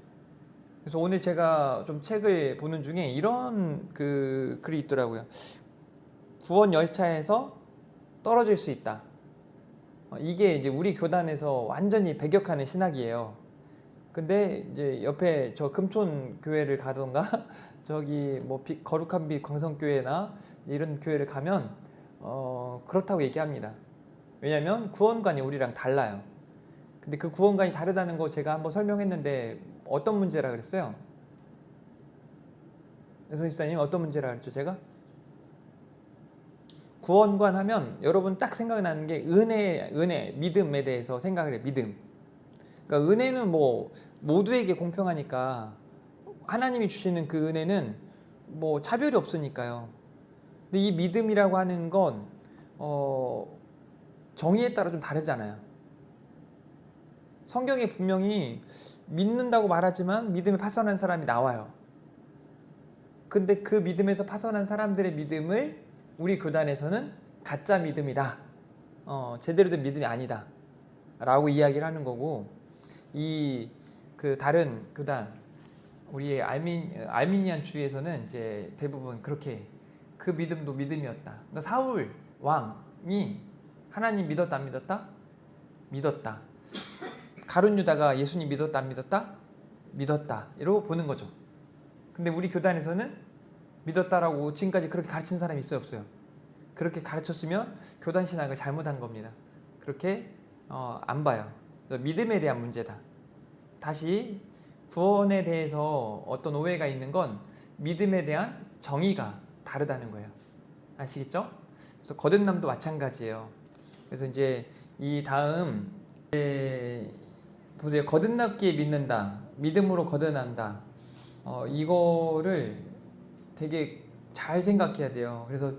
그래서 오늘 제가 좀 책을 보는 중에 이런 글이 있더라고요. 구원 열차에서 떨어질 수 있다. 이게 이제 우리 교단에서 완전히 배격하는 신학이에요. 근데 이제 옆에 저 금촌 교회를 가던가 저기 뭐 거룩한 빛 광성교회나 이런 교회를 가면 그렇다고 얘기합니다. 왜냐하면 구원관이 우리랑 달라요. 근데 그 구원관이 다르다는 거 제가 한번 설명했는데 어떤 문제라 그랬어요? 여성 집사님 어떤 문제라 그랬죠 제가? 구원관 하면 여러분 딱 생각나는 게 은혜, 믿음에 대해서 생각을 해요. 믿음. 그러니까 은혜는 뭐 모두에게 공평하니까 하나님이 주시는 그 은혜는 뭐 차별이 없으니까요. 근데 이 믿음이라고 하는 건 정의에 따라 좀 다르잖아요. 성경에 분명히 믿는다고 말하지만 믿음에 파선한 사람이 나와요. 근데 그 믿음에서 파선한 사람들의 믿음을 우리 교단에서는 가짜 믿음이다. 제대로 된 믿음이 아니다. 라고 이야기를 하는 거고, 그 다른 교단, 우리의 알미니안 주의에서는 이제 대부분 그렇게 그 믿음도 믿음이었다. 그러니까 사울 왕이 하나님 믿었다 안 믿었다? 믿었다. 가룟 유다가 예수님 믿었다 안 믿었다? 믿었다. 이러고 보는 거죠. 근데 우리 교단에서는 믿었다라고 지금까지 그렇게 가르친 사람이 있어요 없어요? 그렇게 가르쳤으면 교단 신학을 잘못한 겁니다. 그렇게 안 봐요. 믿음에 대한 문제다. 다시 구원에 대해서 어떤 오해가 있는 건 믿음에 대한 정의가 다르다는 거예요. 아시겠죠? 그래서 거듭남도 마찬가지예요. 그래서 이제 이 다음 보세요. 거듭납기에 믿는다. 믿음으로 거듭난다. 이거를 되게 잘 생각해야 돼요. 그래서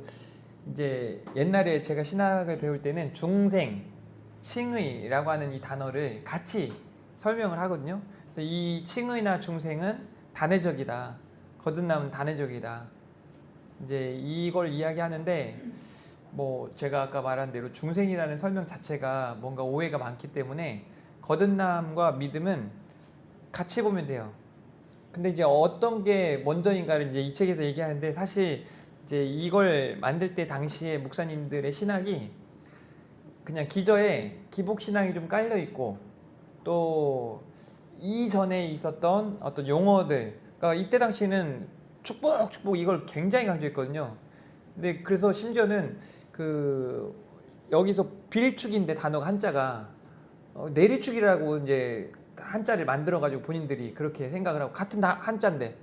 이제 옛날에 제가 신학을 배울 때는 중생, 칭의라고 하는 이 단어를 같이 설명을 하거든요. 그래서 이 칭의나 중생은 단회적이다. 거듭남은 단회적이다. 이제 이걸 이야기하는데 뭐 제가 아까 말한 대로 중생이라는 설명 자체가 뭔가 오해가 많기 때문에 거듭남과 믿음은 같이 보면 돼요. 근데 이제 어떤 게 먼저인가를 이제 이 책에서 얘기하는데 사실 이제 이걸 만들 때 당시에 목사님들의 신학이 그냥 기저에 기복 신앙이 좀 깔려 있고 또 이전에 있었던 어떤 용어들, 그러니까 이때 당시에는 축복 이걸 굉장히 강조했거든요. 근데 그래서 심지어는 그 여기서 빌축인데 단어가 한자가 내리축이라고 이제 한자를 만들어 가지고 본인들이 그렇게 생각을 하고 같은 한자인데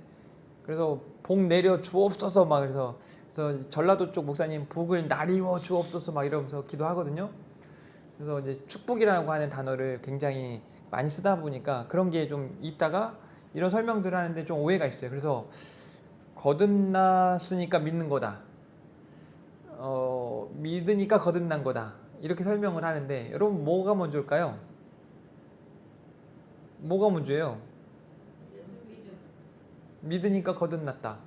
그래서 복 내려 주옵소서 막 그래서 전라도 쪽 목사님 복을 나리워 주옵소서 막 이러면서 기도하거든요. 그래서 이제 축복이라고 하는 단어를 굉장히 많이 쓰다 보니까 그런 게 좀 있다가 이런 설명들을 하는데 좀 오해가 있어요. 그래서 거듭났으니까 믿는 거다. 믿으니까 거듭난 거다. 이렇게 설명을 하는데 여러분 뭐가 먼저일까요? 뭐가 먼저예요? 믿으니까 거듭났다.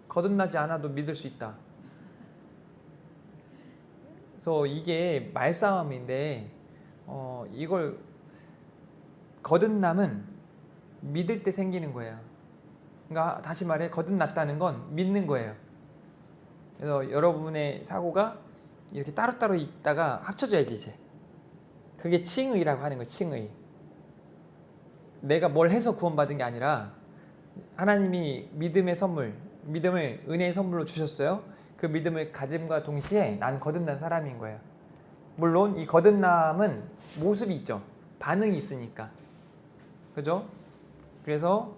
거듭나지 않아도 믿을 수 있다. 그래서 이게 말싸움인데 이걸 거듭남은 믿을 때 생기는 거예요. 그러니까 다시 말해 거듭났다는 건 믿는 거예요. 그래서 여러분의 사고가 이렇게 따로따로 있다가 합쳐져야지 이제. 그게 칭의라고 하는 거예요. 칭의. 내가 뭘 해서 구원받은 게 아니라 하나님이 믿음의 선물, 믿음을 은혜의 선물로 주셨어요. 그 믿음을 가짐과 동시에 난 거듭난 사람인 거예요. 물론 이 거듭남은 모습이 있죠. 반응이 있으니까. 그죠? 그래서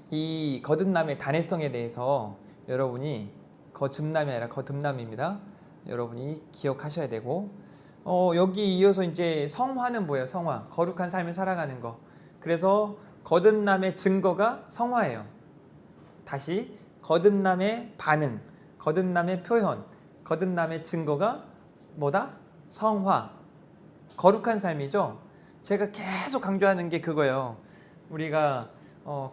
이 거듭남의 단회성에 대해서 여러분이 거듭남이 아니라 거듭남입니다. 여러분이 기억하셔야 되고 여기 이어서 이제 성화는 뭐예요? 성화. 거룩한 삶을 살아가는 거. 그래서 거듭남의 증거가 성화예요. 다시 거듭남의 반응, 거듭남의 표현, 거듭남의 증거가 뭐다? 성화. 거룩한 삶이죠. 제가 계속 강조하는 게 그거예요. 우리가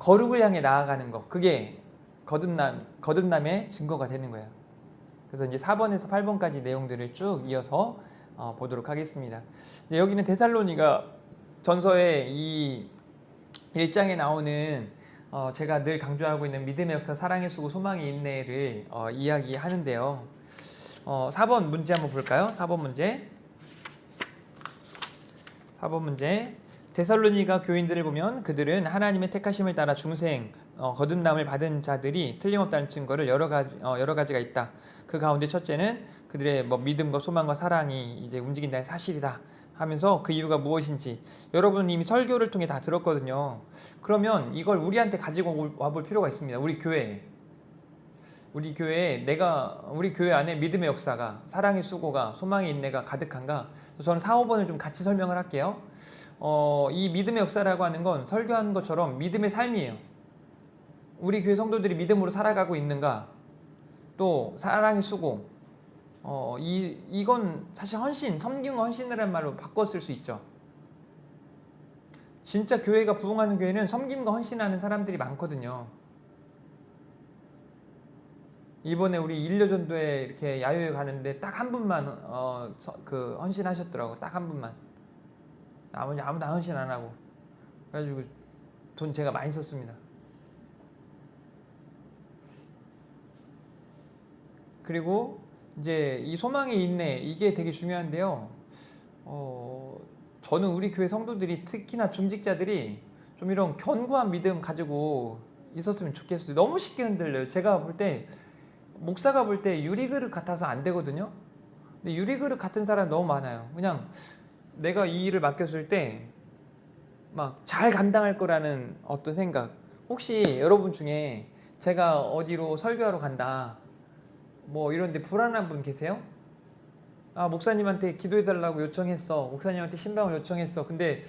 거룩을 향해 나아가는 거. 그게 거듭남의 증거가 되는 거예요. 그래서 이제 4번에서 8번까지 내용들을 쭉 이어서 보도록 하겠습니다. 여기는 데살로니가 전서의 이 1장에 나오는 제가 늘 강조하고 있는 믿음의 역사, 사랑의 수고, 소망의 인내를 이야기하는데요. 4번 문제 한번 볼까요? 4번 문제. 데살로니가 교인들을 보면 그들은 하나님의 택하심을 따라 중생, 거듭남을 받은 자들이 틀림없다는 증거를 여러 가지가 있다. 그 가운데 첫째는 그들의 뭐 믿음과 소망과 사랑이 이제 움직인다는 사실이다 하면서 그 이유가 무엇인지 여러분 이미 설교를 통해 다 들었거든요. 그러면 이걸 우리한테 가지고 와볼 필요가 있습니다. 우리 교회에 우리 교회 안에 믿음의 역사가, 사랑의 수고가, 소망의 인내가 가득한가? 저는 4, 5번을 좀 같이 설명을 할게요. 이 믿음의 역사라고 하는 건 설교하는 것처럼 믿음의 삶이에요. 우리 교회 성도들이 믿음으로 살아가고 있는가? 또 사랑의 수고. 이건 사실 헌신, 섬김과 헌신이라는 말로 바꿔 쓸 수 있죠. 진짜 교회가 부흥하는 교회는 섬김과 헌신하는 사람들이 많거든요. 이번에 우리 일려전도에 이렇게 야유회 가는데 딱 한 분만 그 헌신하셨더라고. 딱 한 분만. 나머지 아무도 헌신 안 하고. 그래가지고 돈 제가 많이 썼습니다. 그리고 이제 이 소망의 인내, 이게 되게 중요한데요. 저는 우리 교회 성도들이 특히나 중직자들이 좀 이런 견고한 믿음 가지고 있었으면 좋겠어요. 너무 쉽게 흔들려요. 제가 볼 때 목사가 볼 때 유리그릇 같아서 안 되거든요. 근데 유리그릇 같은 사람 너무 많아요. 그냥 내가 이 일을 맡겼을 때 막 잘 감당할 거라는 어떤 생각. 혹시 여러분 중에 제가 어디로 설교하러 간다 뭐 이런데 불안한 분 계세요? 아, 목사님한테 기도해달라고 요청했어. 목사님한테 신방을 요청했어. 근데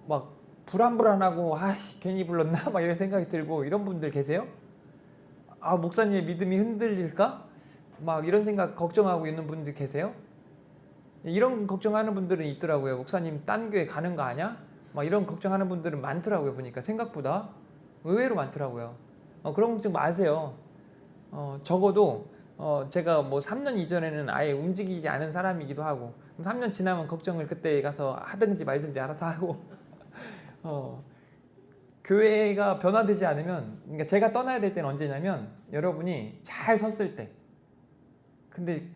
막 불안하고 괜히 불렀나? 막 이런 생각이 들고 이런 분들 계세요? 아, 목사님의 믿음이 흔들릴까? 막 이런 생각 걱정하고 있는 분들 계세요? 이런 걱정하는 분들은 있더라고요. 목사님 딴 교회 가는 거 아냐? 막 이런 걱정하는 분들은 많더라고요. 보니까 생각보다 의외로 많더라고요. 그런 걱정 마세요. 적어도 제가 뭐 3년 이전에는 아예 움직이지 않은 사람이기도 하고 3년 지나면 걱정을 그때 가서 하든지 말든지 알아서 하고 교회가 변화되지 않으면, 그러니까 제가 떠나야 될 때는 언제냐면 여러분이 잘 섰을 때. 근데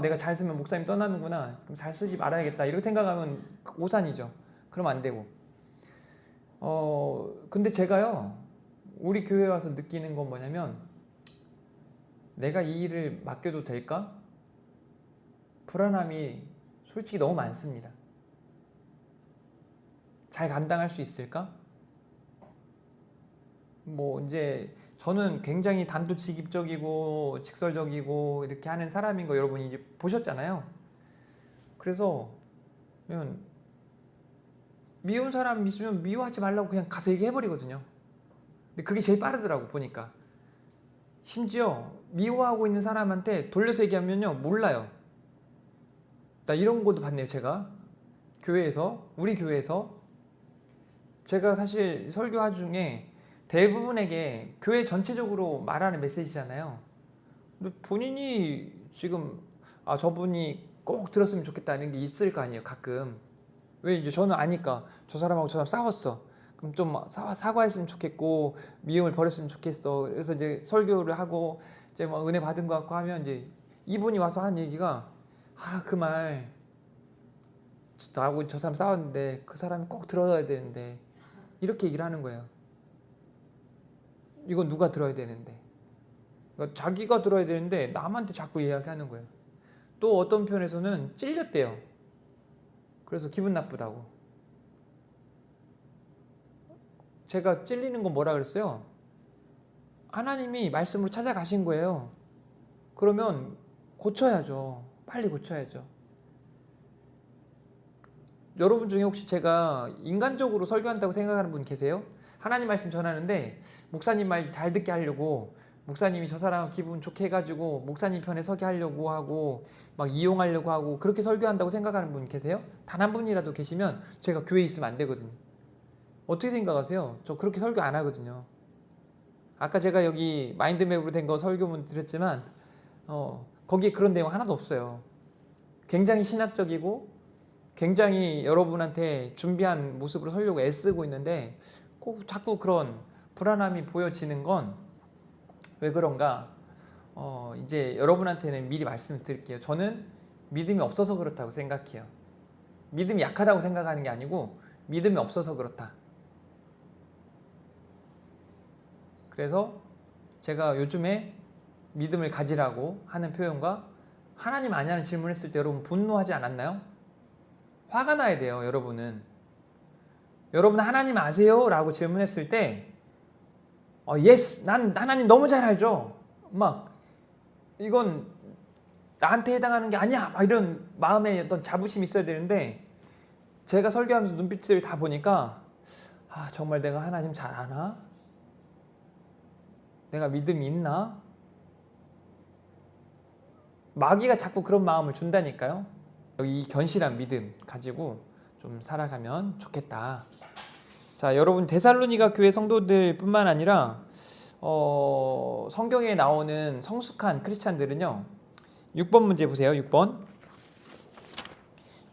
내가 잘 쓰면 목사님 떠나는구나, 그럼 잘 쓰지 말아야겠다 이렇게 생각하면 오산이죠. 그럼 안 되고. 근데 제가요 우리 교회 와서 느끼는 건 뭐냐면 내가 이 일을 맡겨도 될까? 불안함이 솔직히 너무 많습니다. 잘 감당할 수 있을까? 뭐 이제 저는 굉장히 단도직입적이고 직설적이고 이렇게 하는 사람인 거 여러분이 이제 보셨잖아요. 그래서 미운 사람 있으면 미워하지 말라고 그냥 가서 얘기해버리거든요. 근데 그게 제일 빠르더라고 보니까. 심지어 미워하고 있는 사람한테 돌려서 얘기하면요 몰라요. 나 이런 것도 봤네요. 제가 교회에서, 우리 교회에서 제가 사실 설교하 중에 대부분에게 교회 전체적으로 말하는 메시지잖아요. 근데 본인이 지금 저분이 꼭 들었으면 좋겠다는 게 있을 거 아니에요. 가끔. 왜 이제 저는 아니까 저 사람하고 저 사람 싸웠어. 그럼 좀 사과했으면 좋겠고 미움을 버렸으면 좋겠어. 그래서 이제 설교를 하고 이제 뭐 은혜 받은 것 같고 하면 이제 이분이 와서 한 얘기가 그 말 나하고 저 사람 싸웠는데 그 사람이 꼭 들어야 되는데 이렇게 얘기를 하는 거예요. 이건 누가 들어야 되는데, 그러니까 자기가 들어야 되는데 남한테 자꾸 이야기하는 거예요. 또 어떤 편에서는 찔렸대요. 그래서 기분 나쁘다고. 제가 찔리는 건 뭐라 그랬어요? 하나님이 말씀으로 찾아가신 거예요. 그러면 고쳐야죠. 빨리 고쳐야죠. 여러분 중에 혹시 제가 인간적으로 설교한다고 생각하는 분 계세요? 하나님 말씀 전하는데 목사님 말 잘 듣게 하려고, 목사님이 저 사람 기분 좋게 해가지고 목사님 편에 서게 하려고 하고 막 이용하려고 하고 그렇게 설교한다고 생각하는 분 계세요? 단 한 분이라도 계시면 제가 교회에 있으면 안 되거든요. 어떻게 생각하세요? 저 그렇게 설교 안 하거든요. 아까 제가 여기 마인드맵으로 된 거 설교문 드렸지만 거기에 그런 내용 하나도 없어요. 굉장히 신학적이고 굉장히 여러분한테 준비한 모습으로 서려고 애쓰고 있는데 꼭 자꾸 그런 불안함이 보여지는 건 왜 그런가? 이제 여러분한테는 미리 말씀드릴게요. 저는 믿음이 없어서 그렇다고 생각해요. 믿음이 약하다고 생각하는 게 아니고 믿음이 없어서 그렇다. 그래서 제가 요즘에 믿음을 가지라고 하는 표현과 하나님 아냐는 질문했을 때 여러분 분노하지 않았나요? 화가 나야 돼요. 여러분은 하나님 아세요? 라고 질문했을 때 예스, 난 하나님 너무 잘 알죠. 막 이건 나한테 해당하는 게 아니야, 막 이런 마음에 어떤 자부심이 있어야 되는데, 제가 설교하면서 눈빛을 다 보니까 정말 내가 하나님 잘 아나? 내가 믿음이 있나? 마귀가 자꾸 그런 마음을 준다니까요. 이 견실한 믿음 가지고 좀 살아가면 좋겠다. 자, 여러분 데살로니가 교회 성도들 뿐만 아니라 성경에 나오는 성숙한 크리스찬들은요, 6번 문제 보세요.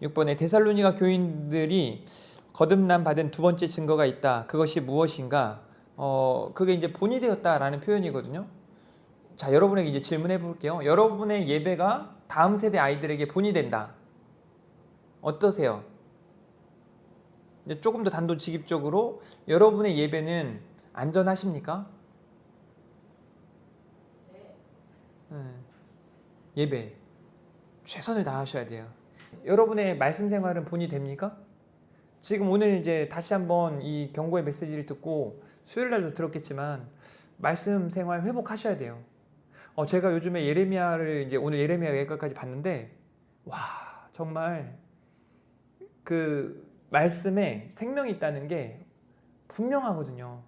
6번에 데살로니가 교인들이 거듭남 받은 두 번째 증거가 있다. 그것이 무엇인가? 그게 이제 본이 되었다라는 표현이거든요. 자, 여러분에게 이제 질문해 볼게요. 여러분의 예배가 다음 세대 아이들에게 본이 된다. 어떠세요? 이제 조금 더 단도직입적으로 여러분의 예배는 안전하십니까? 예배 최선을 다하셔야 돼요. 여러분의 말씀 생활은 본이 됩니까? 지금 오늘 이제 다시 한번 이 경고의 메시지를 듣고 수요일 날도 들었겠지만 말씀 생활 회복하셔야 돼요. 제가 요즘에 예레미야를 이제 오늘 예레미야 예가까지 봤는데 와, 정말 그 말씀에 생명이 있다는 게 분명하거든요.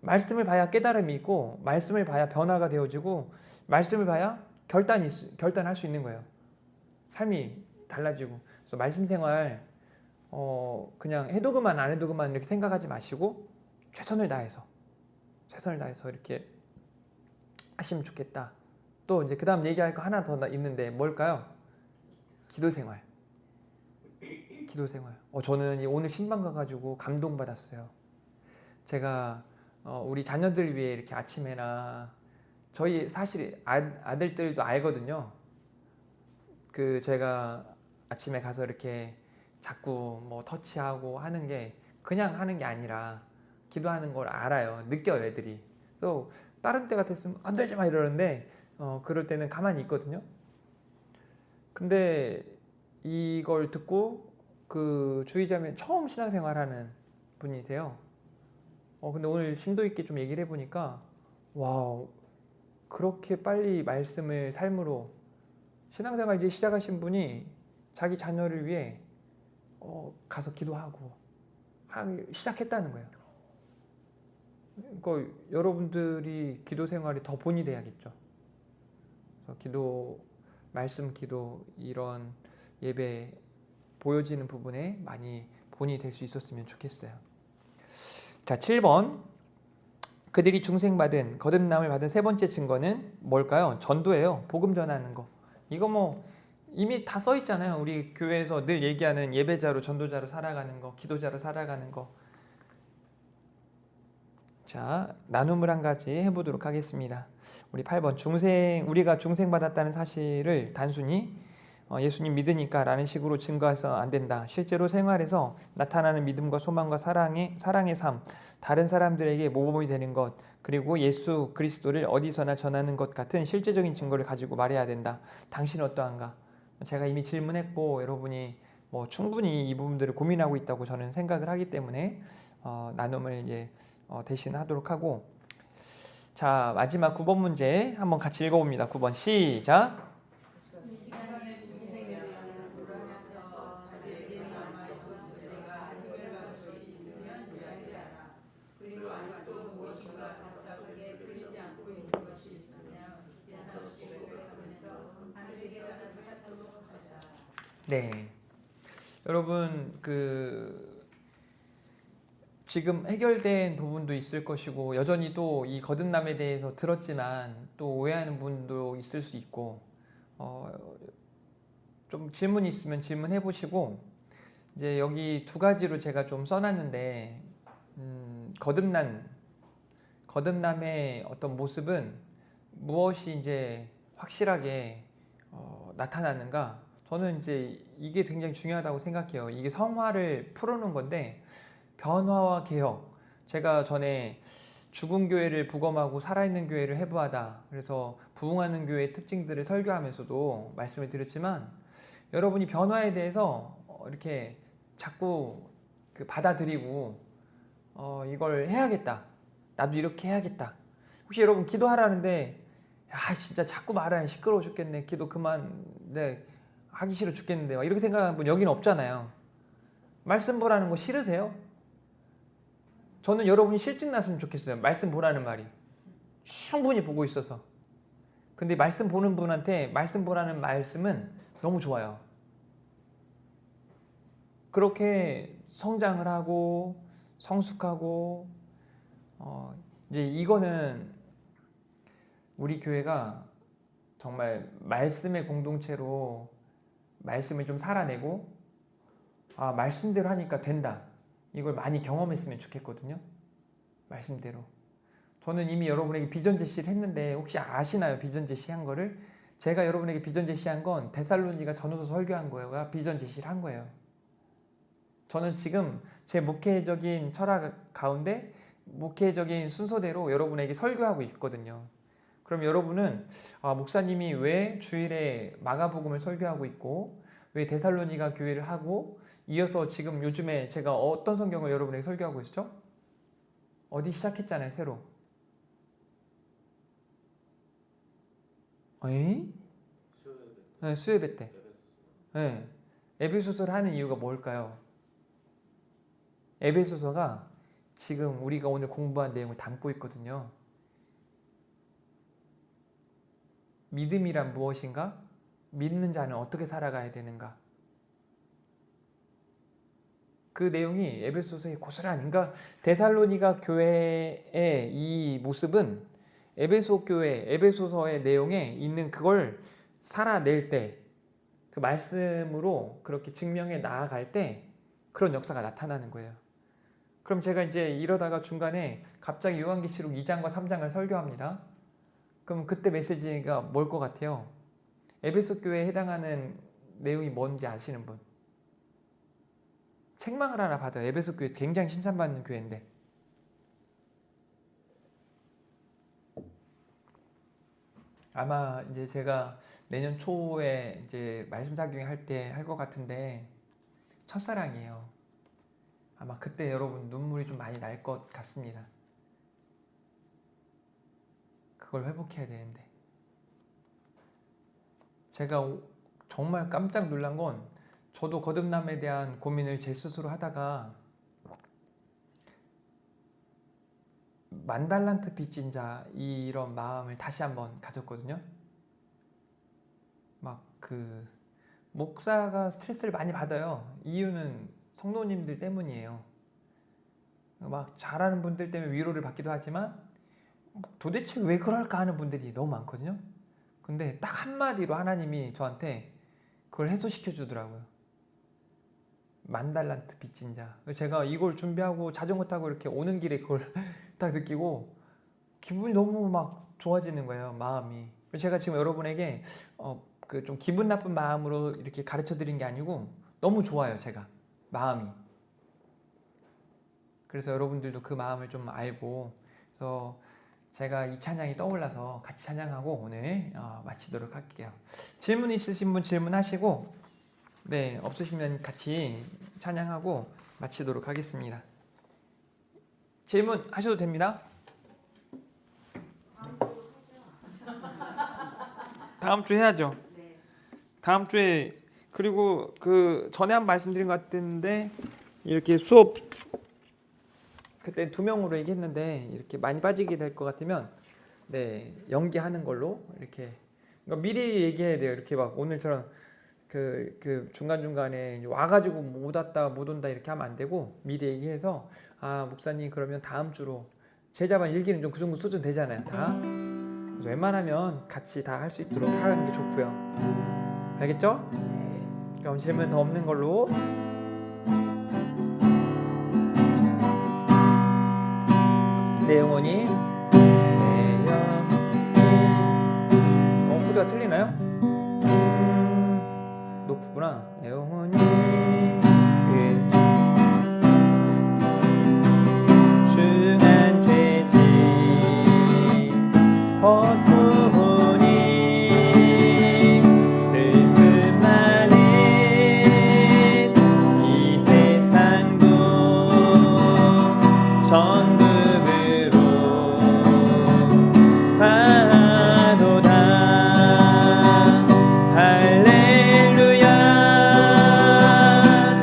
말씀을 봐야 깨달음이 있고, 말씀을 봐야 변화가 되어지고, 말씀을 봐야 결단할 수 있는 거예요. 삶이 달라지고. 그래서 말씀 생활 그냥 해도 그만 안 해도 그만 이렇게 생각하지 마시고 최선을 다해서 이렇게 하시면 좋겠다. 또 이제 그 다음 얘기할 거 하나 더 있는데 뭘까요? 기도 생활. 저는 오늘 신방 가가지고 감동받았어요. 제가 우리 자녀들 위해 이렇게 아침에나 저희 사실 아들들도 알거든요. 제가 아침에 가서 이렇게 자꾸 뭐 터치하고 하는 게 그냥 하는 게 아니라 기도하는 걸 알아요. 느껴요, 애들이. 그래서 다른 때 같았으면 건들지 마 이러는데 그럴 때는 가만히 있거든요. 근데 이걸 듣고 그 주의자면 처음 신앙생활하는 분이세요. 근데 오늘 심도 있게 좀 얘기를 해보니까 와, 그렇게 빨리 말씀을 삶으로 신앙생활 이제 시작하신 분이 자기 자녀를 위해 가서 기도하고 시작했다는 거예요. 그러니까 여러분들이 기도 생활이 더 본이 돼야겠죠. 그래서 기도, 말씀 기도 이런 예배 보여지는 부분에 많이 본이 될 수 있었으면 좋겠어요. 자, 7번. 그들이 거듭남을 받은 세 번째 증거는 뭘까요? 전도예요. 복음 전하는 거. 이거 뭐 이미 다 써 있잖아요. 우리 교회에서 늘 얘기하는 예배자로, 전도자로 살아가는 거, 기도자로 살아가는 거. 자, 나눔을 한 가지 해보도록 하겠습니다. 우리 8번. 우리가 중생받았다는 사실을 단순히 예수님 믿으니까 라는 식으로 증거해서 안 된다. 실제로 생활에서 나타나는 믿음과 소망과 사랑의 삶, 다른 사람들에게 모범이 되는 것, 그리고 예수 그리스도를 어디서나 전하는 것 같은 실제적인 증거를 가지고 말해야 된다. 당신은 어떠한가? 제가 이미 질문했고 여러분이 뭐 충분히 이 부분들을 고민하고 있다고 저는 생각을 하기 때문에 나눔을 이제 대신하도록 하고, 자, 마지막 9번 문제 한번 같이 읽어봅니다. 9번 시작. 네, 여러분 지금 해결된 부분도 있을 것이고 여전히 또 이 거듭남에 대해서 들었지만 또 오해하는 분도 있을 수 있고 좀 질문이 있으면 질문해 보시고, 이제 여기 두 가지로 제가 좀 써놨는데 거듭남의 어떤 모습은 무엇이 이제 확실하게 나타나는가? 저는 이제 이게 굉장히 중요하다고 생각해요. 이게 성화를 풀어놓은 건데 변화와 개혁. 제가 전에 죽은 교회를 부검하고 살아있는 교회를 해부하다. 그래서 부흥하는 교회의 특징들을 설교하면서도 말씀을 드렸지만 여러분이 변화에 대해서 이렇게 자꾸 그 받아들이고 이걸 해야겠다. 나도 이렇게 해야겠다. 혹시 여러분 기도하라는데 야 진짜 자꾸 말하니 시끄러워 죽겠네. 기도 그만. 네, 하기 싫어 죽겠는데 막 이렇게 생각하는 분 여기는 없잖아요. 말씀 보라는 거 싫으세요? 저는 여러분이 실증 났으면 좋겠어요. 말씀 보라는 말이 충분히 보고 있어서. 근데 말씀 보는 분한테 말씀 보라는 말씀은 너무 좋아요. 그렇게 성장을 하고 성숙하고 이제 이거는 우리 교회가 정말 말씀의 공동체로 말씀을 좀 살아내고 말씀대로 하니까 된다. 이걸 많이 경험했으면 좋겠거든요. 말씀대로. 저는 이미 여러분에게 비전 제시를 했는데 혹시 아시나요? 비전 제시한 거를? 제가 여러분에게 비전 제시한 건 데살로니가 전후서 설교한 거가 비전 제시를 한 거예요. 저는 지금 제 목회적인 철학 가운데 목회적인 순서대로 여러분에게 설교하고 있거든요. 그럼 여러분은 목사님이 왜 주일에 마가복음을 설교하고 있고 왜 데살로니가 교회를 하고 이어서 지금 요즘에 제가 어떤 성경을 여러분에게 설교하고 있죠? 어디 시작했잖아요, 새로. 에이? 네, 수요예배 때. 네. 에베소서를 하는 이유가 뭘까요? 에베소서가 지금 우리가 오늘 공부한 내용을 담고 있거든요. 믿음이란 무엇인가? 믿는 자는 어떻게 살아가야 되는가? 그 내용이 에베소서에 고스란히, 그러니까 데살로니가 교회의 이 모습은 에베소 교회, 에베소서의 내용에 있는 그걸 살아낼 때, 그 말씀으로 그렇게 증명해 나아갈 때 그런 역사가 나타나는 거예요. 그럼 제가 이제 이러다가 중간에 갑자기 요한계시록 2장과 3장을 설교합니다. 그럼 그때 메시지가 뭘 것 같아요? 에베소 교회에 해당하는 내용이 뭔지 아시는 분? 책망을 하나 받아요. 에베소 교회 굉장히 칭찬받는 교회인데. 아마 이제 제가 내년 초에 이제 말씀 사경회 할 때 할 것 같은데 첫사랑이에요. 아마 그때 여러분 눈물이 좀 많이 날 것 같습니다. 그걸 회복해야 되는데. 제가 정말 깜짝 놀란 건 저도 거듭남에 대한 고민을 제 스스로 하다가 만달란트 빚진 자 이런 마음을 다시 한번 가졌거든요. 막 그 목사가 스트레스를 많이 받아요. 이유는 성도님들 때문이에요. 막 잘하는 분들 때문에 위로를 받기도 하지만 도대체 왜 그럴까 하는 분들이 너무 많거든요. 근데 딱 한마디로 하나님이 저한테 그걸 해소시켜 주더라고요. 만달란트 빚진 자. 제가 이걸 준비하고 자전거 타고 이렇게 오는 길에 그걸 딱 느끼고 기분이 너무 막 좋아지는 거예요. 마음이. 제가 지금 여러분에게 그 좀 기분 나쁜 마음으로 이렇게 가르쳐 드린 게 아니고 너무 좋아요. 제가 마음이. 그래서 여러분들도 그 마음을 좀 알고, 그래서 제가 이 찬양이 떠올라서 같이 찬양하고 오늘 마치도록 할게요. 질문 있으신 분 질문하시고, 네, 없으시면 같이 찬양하고 마치도록 하겠습니다. 질문 하셔도 됩니다. 다음 주 해야죠. 네. 다음 주에. 그리고 그 전에 한 말씀드린 것 같은데 이렇게 수업 그때 2명으로 얘기했는데 이렇게 많이 빠지게 될 것 같으면 네, 연기하는 걸로 이렇게. 그러니까 미리 얘기해야 돼요. 이렇게 막 오늘처럼 그 중간중간에 와가지고 못 왔다 못 온다 이렇게 하면 안 되고 미리 얘기해서 목사님 그러면 다음 주로 제자반 일기는 좀 그 정도 수준 되잖아요. 다. 그래서 웬만하면 같이 다 할 수 있도록 하는 게 좋고요. 알겠죠? 그럼 질문 더 없는 걸로. 내 영혼이 코드가 틀리나요? 높구나. 내 영혼이 중한 죄지 벗고 보니 슬픔 많은 이 세상도 천국으로 가도다. 할렐루야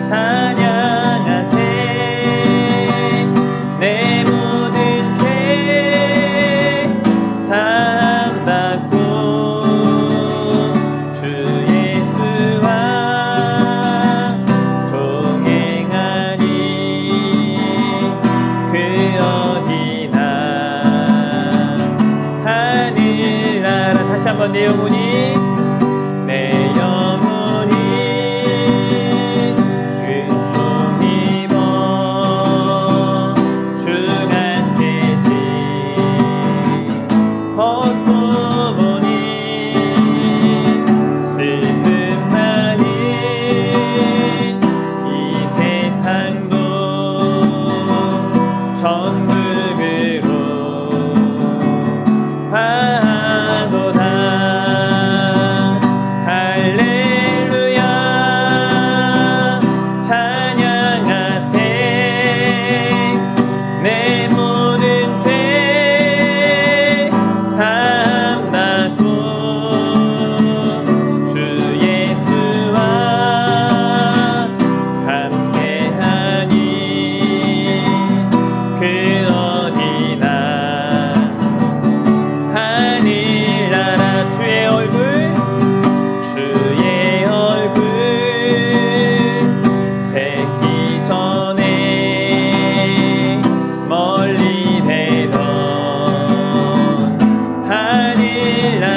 찬양하세. 내 모든 죄 사함받고 주 예수와 동행하니 그 어디나 하늘나라. 다시 한번 내 영혼이 은총 입어 중한 죄짐 벗고 보니 슬픔 많은 이 세상도 천국으로 가도다. 할렐루야 찬양하세. 내 모든 죄 사함받고 주 예수와 함께하니 그 어디나 하늘나라. 주의 얼굴 뵙기 전에 멀리 뵈던 하늘나라